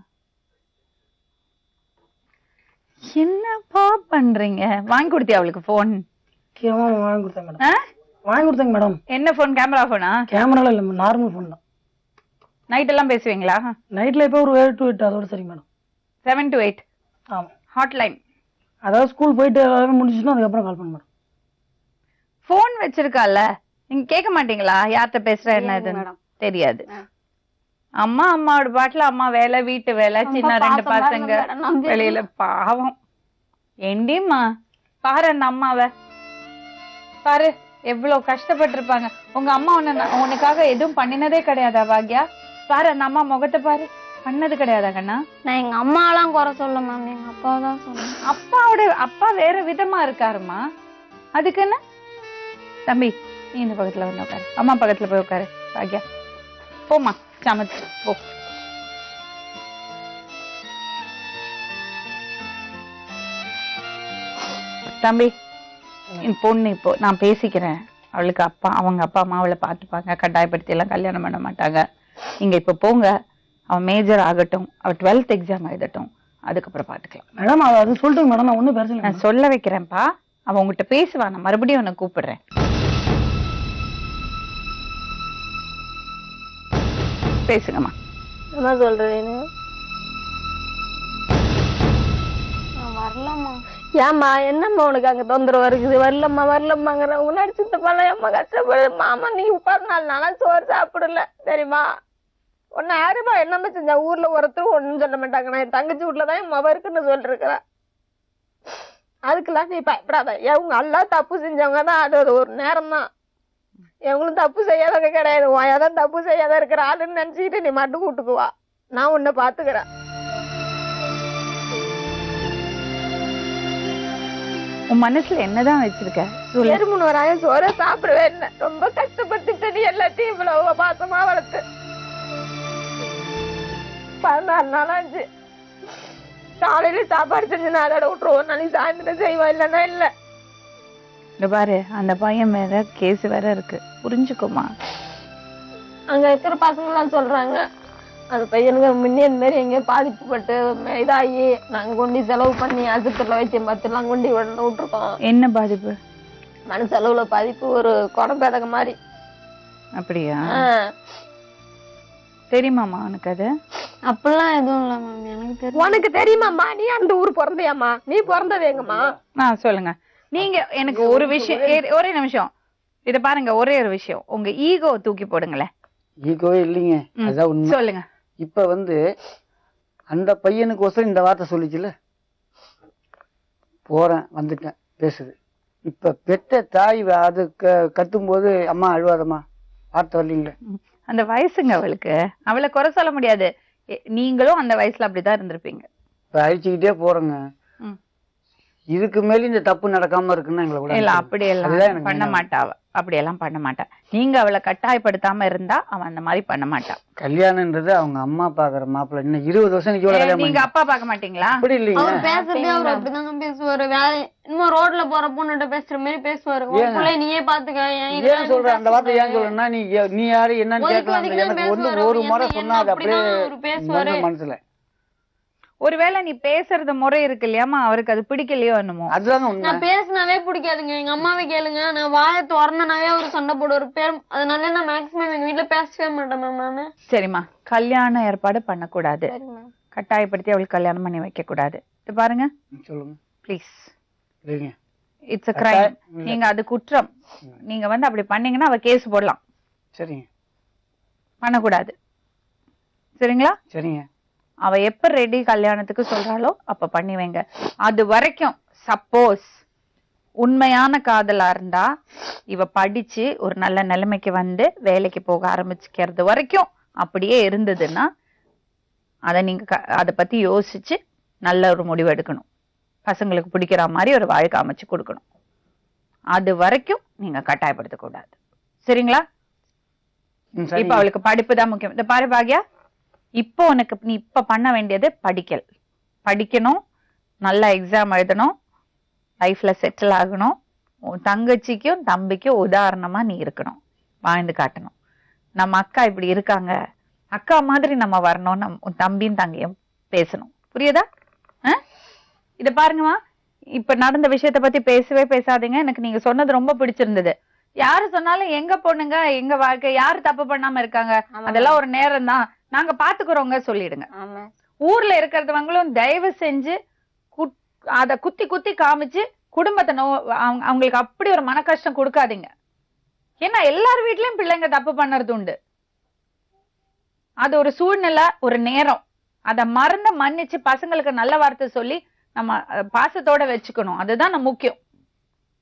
என்னப்பா பண்றீங்க? வாங்கி கொடுத்தியா அவளுக்கு போன்? வாங்கி கொடுத்தேன் மேடம். வாங்கி கொடுத்தேங்க மேடம். என்ன போன்? கேமரா போனா? கேமரால இல்ல, நார்மல் போன் தான். நைட் எல்லாம் பேசுவீங்களா? நைட்ல இப்போ ஒரு 7 to 8 அதோட சரி மேடம். 7 to 8 ஆமா. ஹாட்லைன். அதாவது ஸ்கூல் போயிட்டு எல்லாரும் முடிஞ்சுச்சுன்னா அதுக்கப்புறம் கால் பண்ண மேடம். போன் வச்சிருக்கால, நீங்க கேட்க மாட்டீங்களா? யார்கிட்ட பேசுற என்னதுன்னு தெரியாது. அம்மாவோட பாட்டுல அம்மா வேலை, வீட்டு வேலை, சின்ன 2 பசங்க வெளியில. பாவம் ஏண்டிம்மா, பாரு அந்த அம்மாவை பாரு, எவ்வளவு கஷ்டப்பட்டு இருப்பாங்க. உங்க அம்மா உனக்காக எதுவும் பண்ணினதே கிடையாதா பாக்யா? பாரு அந்த அம்மா முகத்தை பாரு, பண்ணது கிடையாதா கண்ணா? நான் எங்க அம்மாலாம் குறை சொல்ல மேம், எங்க அப்பாவை தான் சொன்னேன். அப்பா வேற விதமா இருக்காருமா. அதுக்கு என்ன? தம்பி நீ இந்த பக்கத்துல வந்து உட்காரு, அம்மா பக்கத்துல போய் உட்காரு. பாக்யா போமா, சமைச்சு போ. தம்பி என் பொண்ணு இப்போ நான் பேசிக்கிறேன், அவளுக்கு அவங்க அப்பா அம்மா அவளை பார்த்துப்பாங்க, கட்டாயப்படுத்தி எல்லாம் கல்யாணம் பண்ண மாட்டாங்க. நீங்க இப்ப போங்க, அவன் மேஜர் ஆகட்டும், அவ 12th எக்ஸாம் எழுதட்டும், அதுக்கப்புறம் பாத்துக்கலாம். மேடம் அது சொல்லிட்டு மேடம், நான் ஒன்றும் பிரச்சனை இல்லை. நான் சொல்ல வைக்கிறேன்ப்பா, அவன் உங்ககிட்ட பேசுவா. நான் மறுபடியும் உன்னை கூப்பிடுறேன். பேசுங்கம்மா. என்ன சொல்றது? நான் வரலாமா? ஏம்மா என்னம்மா உனக்கு அங்க தொந்தரவு இருக்குது? வரலம்மாங்கிற முன்னாடி சித்தப்பாலாம் ஏம்மா கஷ்டப்படுது. மாமா நீ 14 நாளா சோறு சாப்பிடல தெரியுமா? ஒன்னு யாருமா என்னம்மா செஞ்சா? ஊர்ல ஒருத்தரும் ஒண்ணும் சொல்ல மாட்டாங்க. நான் என் தங்கச்சி வீட்டுலதான் என் மவ இருக்குன்னு சொல்லிருக்கிறேன். அதுக்கெல்லாம் நீ பயப்படாத. இவங்க எல்லாம் தப்பு செஞ்சவங்க தான். அது ஒரு நேரம் தான். எவங்களும் தப்பு செய்யாதவங்க கிடையாது. வாயாதான் தப்பு செய்யாத இருக்கிற ஆளுன்னு நினைச்சுக்கிட்டு நீ மட்டும் கூட்டுக்குவா. நான் உன்னை பாத்துக்கிறேன். உன் மனசுல என்னதான் வச்சிருக்க? 3 வராயம் சோற சாப்பிடவே இல்லை. ரொம்ப கஷ்டப்பட்டு நீ எல்லாத்தையும் இவ்வளவு பாசமா வளர்த்து 14 நாளாச்சு. காலையில சாப்பாடு செஞ்சு நான் அதோட விட்டுருவோம், நாளைக்கு சாயந்தரம் செய்வா, இல்லைன்னா இல்ல. இந்த பாரு, அந்த பையன் மேல கேஸ் வேற இருக்கு, புரிஞ்சுக்கோமா? அங்க இருக்கிற பசங்க எல்லாம் சொல்றாங்க, அந்த பையனுக்கு முன்னே இந்த மாதிரி எங்கேயோ பாதிப்புப்பட்டு இதாகி நாங்க கொண்டு செலவு பண்ணி ஆஸ்பத்திரியில வச்சு 10 எல்லாம் கொண்டு விட்டுருக்கோம். என்ன பாதிப்பு? மன செலவுல பாதிப்பு, ஒரு குடம்பேதக மாதிரி. அப்படியா? தெரியுமாமா உனக்கு அது? அப்படிலாம் எதுவும் இல்ல மேம், எனக்கு தெரியும். உனக்கு தெரியுமாம்மா? நீ அந்த ஊர் பிறந்தையாம்மா? நீ பிறந்தது எங்கம்மா? சொல்லுங்க. நீங்க எனக்கு ஒரு விஷயம், ஒரே நிமிஷம் இத பாருங்க, ஒரே ஒரு விஷயம். உங்க ஈகோ தூக்கி போடுங்களேன். ஈகோவே இல்லைங்க, அதான் உண்மை. சொல்லுங்க. இப்ப அந்த பையனுக்கு இந்த வார்த்தை சொல்லிச்சுல, போறேன் வந்துட்டேன் பேசுது. இப்ப பெத்த தாய் அது கத்தும் போது அம்மா அழுவாதம்மா வார்த்தை வரலீங்களே. அந்த வயசுங்க அவளுக்கு, அவளை குறை சொல்ல முடியாது. நீங்களும் அந்த வயசுல அப்படிதான் இருந்திருப்பீங்க. இப்ப அழிச்சுக்கிட்டே போறேங்க. இதுக்கு மேல இந்த தப்பு நடக்காம இருக்குன்னா எங்களை கூட இல்ல, அப்படியெல்லாம் பண்ண மாட்டா. அப்படியெல்லாம் பண்ண மாட்டா. நீங்க அவளை கட்டாயப்படுத்தாம இருந்தா அவன் அந்த மாதிரி பண்ண மாட்டான். கல்யாணம்ன்றது அவங்க அம்மா பாக்குற மாப்பிள்ள. இன்னும் 20 வருஷம் நீங்க அப்பா பாக்க மாட்டீங்களா? அப்படி இல்லைங்க. அவர் பேசுறதே அவர் அப்படிதாங்க பேசுவாரு. இன்னும் ரோட்ல போற பொண்ணுகிட்ட பேசுற மாதிரி பேசுவாரு. நீயே பாத்துக்க. ஏன் சொல்ற அந்த வார்த்தை? ஏன் சொல்றேன்னா நீ யாரு என்னன்னு கேட்கலாம். எனக்கு ஒரு முறை சொன்னா அது அப்படியே மனசுல ஒருவேளை நீ பேசுறது முறை இருக்கு இல்லையாமா, அவருக்கு அது பிடிக்கலையோ என்னமோ. அதுதாங்க உண்மை. நான் பேசினாவே பிடிக்காதுங்க. எங்க அம்மாவை கேளுங்க, நான் வாயை திறந்தனாவே அவரு சண்டை போடுவாரு. அதனால நான் மேக்ஸிமம் எங்க வீட்டுல பேசவே மாட்டேன் மேம் நானு. சரிம்மா, கல்யாண ஏற்பாடு பண்ணக்கூடாது, சரி மேம். கட்டாயப்படுத்தி அவளுக்கு கல்யாணம் பண்ணி வைக்க கூடாது. இது பாருங்க சொல்லுங்க. ப்ளீஸ், சரிங்க. It's a crime. நீங்க அது குற்றம். நீங்க வந்து அப்படி பண்ணீங்கன்னா அவ கேஸ் போடலாம். சரிங்க. பண்ணக்கூடாது. சரிங்களா? சரிங்க. அவ எப்ப ரெடி கல்யாணத்துக்கு சொல்றாளோ அப்ப பண்ணி வைங்க. அது வரைக்கும் சப்போஸ் உண்மையான காதலா இருந்தா இவ படிச்சு ஒரு நல்ல நிலைமைக்கு வந்து வேலைக்கு போக ஆரம்பிச்சுக்கிறது வரைக்கும் அப்படியே இருந்ததுன்னா அத நீங்க அத பத்தி யோசிச்சு நல்ல ஒரு முடிவு எடுக்கணும். பசங்களுக்கு பிடிக்கிற மாதிரி ஒரு வாழ்க்கை அமைச்சு கொடுக்கணும். அது வரைக்கும் நீங்க கட்டாயப்படுத்த கூடாது. சரிங்களா? இப்ப அவளுக்கு படிப்பு தான் முக்கியம். இந்த பாரு பாக்யா, இப்போ உனக்கு நீ இப்ப பண்ண வேண்டியது படிக்கணும், நல்ல எக்ஸாம் எழுதணும், லைஃப்ல செட்டில் ஆகணும், உன் தங்கச்சிக்கும் தம்பிக்கும் உதாரணமா நீ இருக்கணும், வாழ்ந்து காட்டணும். நம்ம அக்கா இப்படி இருக்காங்க, அக்கா மாதிரி நம்ம வரணும், உன் தம்பியும் தங்கையும் பேசணும். புரியுதா? இத பாருங்கம்மா, இப்ப நடந்த விஷயத்த பத்தி பேசவே பேசாதீங்க. எனக்கு நீங்க சொன்னது ரொம்ப பிடிச்சிருந்தது. யாரு சொன்னாலும் எங்க பொண்ணுங்க எங்க வாழ்க்கை, யாரு தப்பு பண்ணாம இருக்காங்க, அதெல்லாம் ஒரு நேரம் தான், நாங்க பாத்துக்கிறோங்க சொல்லிடுங்க. ஊர்ல இருக்கிறவங்களும் தயவு செஞ்சு அத குத்தி குத்தி காமிச்சு குடும்பத்தை அவங்களுக்கு அப்படி ஒரு மன கஷ்டம் கொடுக்காதீங்க. ஏன்னா எல்லார் வீட்லயும் பிள்ளைங்க தப்பு பண்ணறது உண்டு. அது ஒரு சூழ்நிலை, ஒரு நேரம். அத மறந்து மன்னிச்சு பசங்களுக்கு நல்ல வார்த்தை சொல்லி நம்ம பாசத்தோட வச்சுக்கணும். அதுதான் நம்ம முக்கியம்.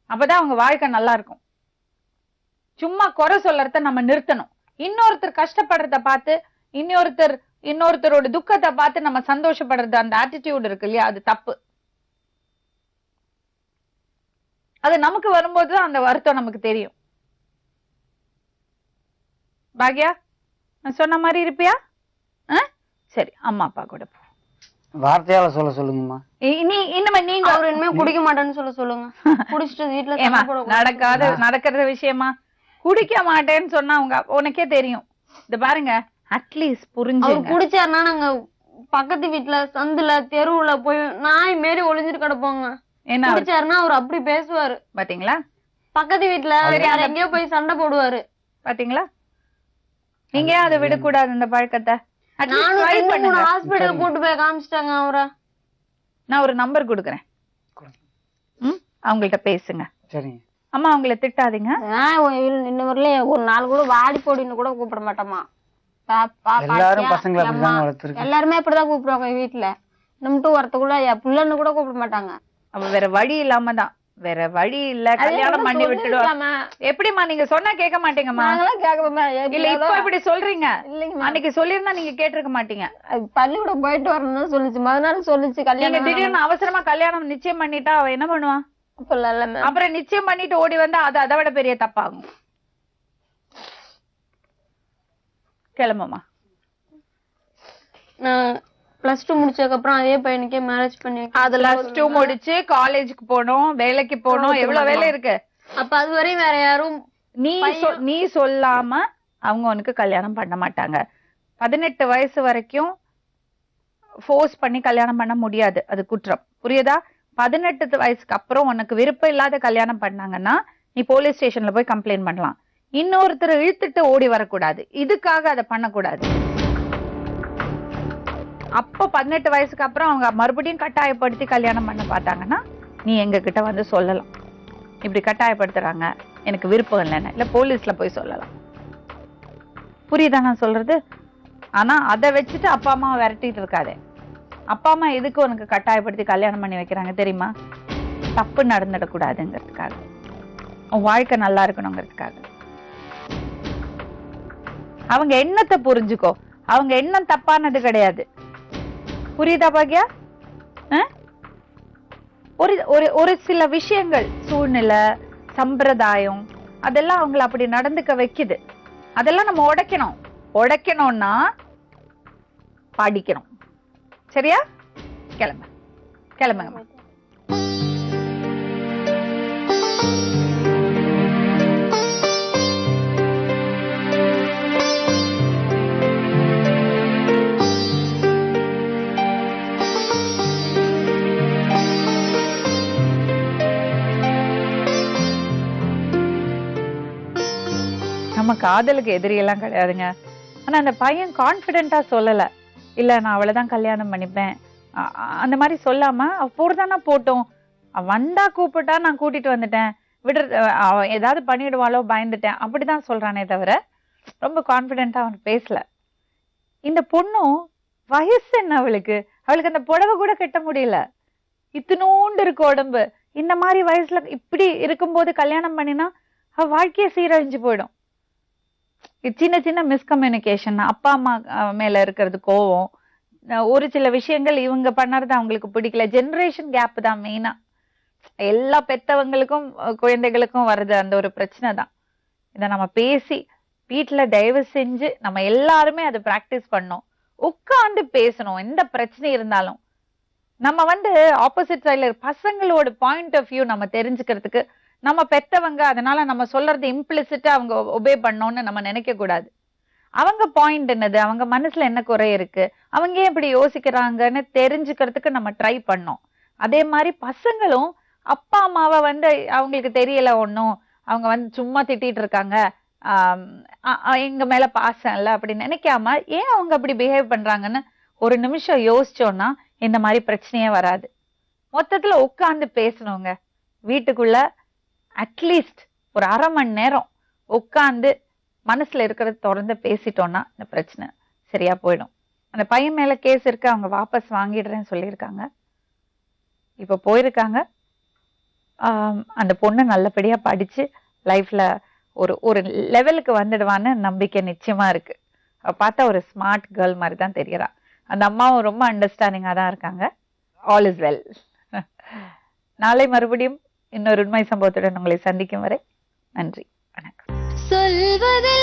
அப்பதான் அவங்க வாழ்க்கை நல்லா இருக்கும். சும்மா குறை சொல்லறத நம்ம நிறுத்தணும். இன்னொருத்தர் கஷ்டப்படுறத பார்த்து இன்னொருத்தரோட துக்கத்தை பார்த்து நம்ம சந்தோஷப்படுறது, அந்த ஆட்டிடியூட் இருக்கு இல்லையா, அது தப்பு. அது நமக்கு வரும்போதுதான் அந்த வருத்தம் நமக்கு தெரியும். பாக்யா, நான் சொன்ன மாதிரி இருப்பியா? சரி, அம்மா அப்பா கூட போ. வார்த்தையால சொல்லுங்கம்மா. நீங்க அவர் இனிமே குடிக்க மாட்டேன்னு சொல்லுங்க. குடிச்சிட்டு வீட்டுல நடக்கிற விஷயமா? குடிக்க மாட்டேன்னு சொன்னா உனக்கே தெரியும். இது பாருங்க, அட்லீஸ்ட் புரிஞ்சு குடிச்சாருன்னா நாங்க பக்கத்து வீட்டுல சந்துல தெருவுல போய் நாய் மாரி ஒளிஞ்சிட்டு கிடப்போங்க. என்ன குடிச்சாருன்னா அவர் அப்படி பேசுவாரு. பாத்தீங்களா? பக்கத்து வீட்டுல எங்கேயோ போய் சண்டை போடுவாரு. பாத்தீங்களா? நீங்க ஏன் அதை விடக்கூடாது இந்த பழக்கத்தை? ஹாஸ்பிடல் கூட்டு போய் காமிச்சிட்டாங்க அவரை. நான் ஒரு நம்பர் கொடுக்குறேன், அவங்கள்ட்ட பேசுங்க. சரிங்க. அம்மா அவங்கள திட்டாதீங்க. இன்ன வரலையும் ஒரு நாள் கூட வாடி போடின்னு கூட கூப்பிட மாட்டோமா. எல்லாருமே அப்படிதான் கூப்பிடுவாங்க வீட்டுல. நம்மட்டு வரத்துக்குள்ள புள்ளன்னு கூட கூப்பிட மாட்டாங்க. அவ வேற வழி இல்லாம தான், வேற வழி இல்ல, கல்யாணம் பண்ணி விட்டுடுவாங்க. எப்படிமா நீங்க சொன்னா கேட்க மாட்டீங்கம்மா? இல்ல இப்ப இப்படி சொல்றீங்க, அன்னைக்கு சொல்லிருந்தா நீங்க கேட்டிருக்க மாட்டீங்க. பள்ளிக்கூடம் போயிட்டு வரணும்னு சொல்லிச்சு, மறுநாள் சொல்லிச்சு கல்யாணம். திடீர்னு அவசரமா கல்யாணம் நிச்சயம் பண்ணிட்டா அவ என்ன பண்ணுவான்? அப்புறம் நிச்சயம் பண்ணிட்டு ஓடி வந்தா அது அதை விட பெரிய தப்பாகும். கிளம்புமா. +2 முடிச்சதுக்கு அப்புறம் அதே பையனுக்கே மேரேஜ் பண்ணி, அதுல +2 முடிச்சு காலேஜுக்கு போனோம், வேலைக்கு போனோம், எவ்வளவு வேலை இருக்கு. அப்ப அது வரையும் வேற யாரும் நீ சொல்லாம அவங்க உனக்கு கல்யாணம் பண்ண மாட்டாங்க. 18 வயசு வரைக்கும் ஃபோர்ஸ் பண்ணி கல்யாணம் பண்ண முடியாது, அது குற்றம். புரியுதா? 18 வயசுக்கு அப்புறம் உனக்கு விருப்பம் இல்லாத கல்யாணம் பண்ணாங்கன்னா நீ போலீஸ் ஸ்டேஷன்ல போய் கம்ப்ளைண்ட் பண்ணலாம். இன்னொருத்தர் இழுத்துட்டு ஓடி வரக்கூடாது, இதுக்காக அதை பண்ணக்கூடாது. அப்போ 18 வயசுக்கு அப்புறம் அவங்க மறுபடியும் கட்டாயப்படுத்தி கல்யாணம் பண்ண பார்த்தாங்கன்னா நீ எங்க கிட்ட வந்து சொல்லலாம், இப்படி கட்டாயப்படுத்துறாங்க, எனக்கு விருப்பம் இல்லைன்னு. இல்ல போலீஸ்ல போய் சொல்லலாம். புரியுதா நான் சொல்றது? ஆனா அதை வச்சுட்டு அப்பா அம்மாவை விரட்டிட்டு இருக்காதே. அப்பா அம்மா எதுக்கு உனக்கு கட்டாயப்படுத்தி கல்யாணம் பண்ணி வைக்கிறாங்க தெரியுமா? தப்பு நடந்துடக்கூடாதுங்கிறதுக்காக, உன் வாழ்க்கை நல்லா இருக்கணுங்கிறதுக்காக. அவங்க எண்ணத்தை புரிஞ்சுக்கோ, அவங்க எண்ணம் தப்பானது கிடையாது. புரியுதா பாக்யா? ஒரு சில விஷயங்கள், சூழ்நிலை, சம்பிரதாயம், அதெல்லாம் அவங்களை அப்படி நடந்துக்க வைக்குது. அதெல்லாம் நம்ம உடைக்கணும்னா படிக்கணும். சரியா? கிளம்புங்க. நம்ம காதலுக்கு எதிரியெல்லாம் கிடையாதுங்க. ஆனா அந்த பையன் கான்பிடென்ட்டா சொல்லல. இல்ல நான் அவளைதான் கல்யாணம் பண்ணிப்பேன் அந்த மாதிரி சொல்லாம போறதானா போட்டோம், வந்தா கூப்பிட்டா நான் கூட்டிட்டு வந்துட்டேன், ஏதாவது பண்ணிடுவாளோ பயந்துட்டேன் அப்படிதான் சொல்றானே தவிர ரொம்ப கான்பிடென்ட்டா அவன் பேசல. இந்த பொண்ணும் வயசு என்ன அவளுக்கு அந்த புடவை கூட கட்ட முடியல, இத்தினூண்டு இருக்கு உடம்பு. இந்த மாதிரி வயசுல இப்படி இருக்கும்போது கல்யாணம் பண்ணினா அவ வாழ்க்கைய சீரழிஞ்சு போயிடும். சின்ன சின்ன மிஸ்கம்யூனிகேஷன், அப்பா அம்மா மேல இருக்கிறது கோவம், ஒரு சில விஷயங்கள் இவங்க பண்ணறது அவங்களுக்கு பிடிக்கல. ஜெனரேஷன் கேப் தான் மெயினா எல்லா பெத்தவங்களுக்கும் குழந்தைகளுக்கும் வர்றது அந்த ஒரு பிரச்சனை தான். இதை நம்ம பேசி வீட்டுல தயவு செஞ்சு நம்ம எல்லாருமே அதை பிராக்டிஸ் பண்ணோம், உட்கார்ந்து பேசணும். எந்த பிரச்சனை இருந்தாலும் நம்ம ஆப்போசிட் சைட்ல பசங்களோட பாயிண்ட் ஆஃப் வியூ நம்ம தெரிஞ்சுக்கிறதுக்கு நம்ம பெத்தவங்க, அதனால நம்ம சொல்றது இம்ப்ளிசிட்டா அவங்க ஒபே பண்ணோம்னு நம்ம நினைக்க கூடாது. அவங்க பாயிண்ட் என்னது, அவங்க மனசுல என்ன குறை இருக்கு, அவங்க ஏன் இப்படி யோசிக்கிறாங்கன்னு தெரிஞ்சுக்கிறதுக்கு நம்ம ட்ரை பண்ணோம். அதே மாதிரி பசங்களும் அப்பா அம்மாவை அவங்களுக்கு தெரியல ஒன்னும், அவங்க சும்மா திட்டிட்டு இருக்காங்க, எங்க மேல பாசம் இல்ல அப்படி நினைக்காம ஏன் அவங்க அப்படி பிஹேவ் பண்றாங்கன்னு ஒரு நிமிஷம் யோசிச்சோம்னா இந்த மாதிரி பிரச்சனையே வராது. மொத்தத்துல உட்கார்ந்து பேசணுங்க. வீட்டுக்குள்ள அட்லீஸ்ட் ஒரு அரை மணி நேரம் உட்கார்ந்து மனசுல இருக்கிறத தொடர்ந்து பேசிட்டோம்னா இந்த பிரச்சனை சரியா போயிடும். அந்த பையன் மேல கேஸ் இருக்கு, அவங்க வாபஸ் வாங்கிடுறேன்னு சொல்லியிருக்காங்க. இப்ப போயிருக்காங்க. அந்த பொண்ணு நல்லபடியா படிச்சு லைஃப்ல ஒரு லெவலுக்கு வந்துடுவான்னு நம்பிக்கை நிச்சயமா இருக்கு. பார்த்தா ஒரு ஸ்மார்ட் கேர்ள் மாதிரி தான் தெரியறா. அந்த அம்மாவும் ரொம்ப அண்டர்ஸ்டாண்டிங்கா தான் இருக்காங்க. All is well. நாளை மறுபடியும் இன்னொரு உண்மை சம்பவத்துடன் உங்களை சந்திக்கும் வரை நன்றி, வணக்கம். சொல்வதில்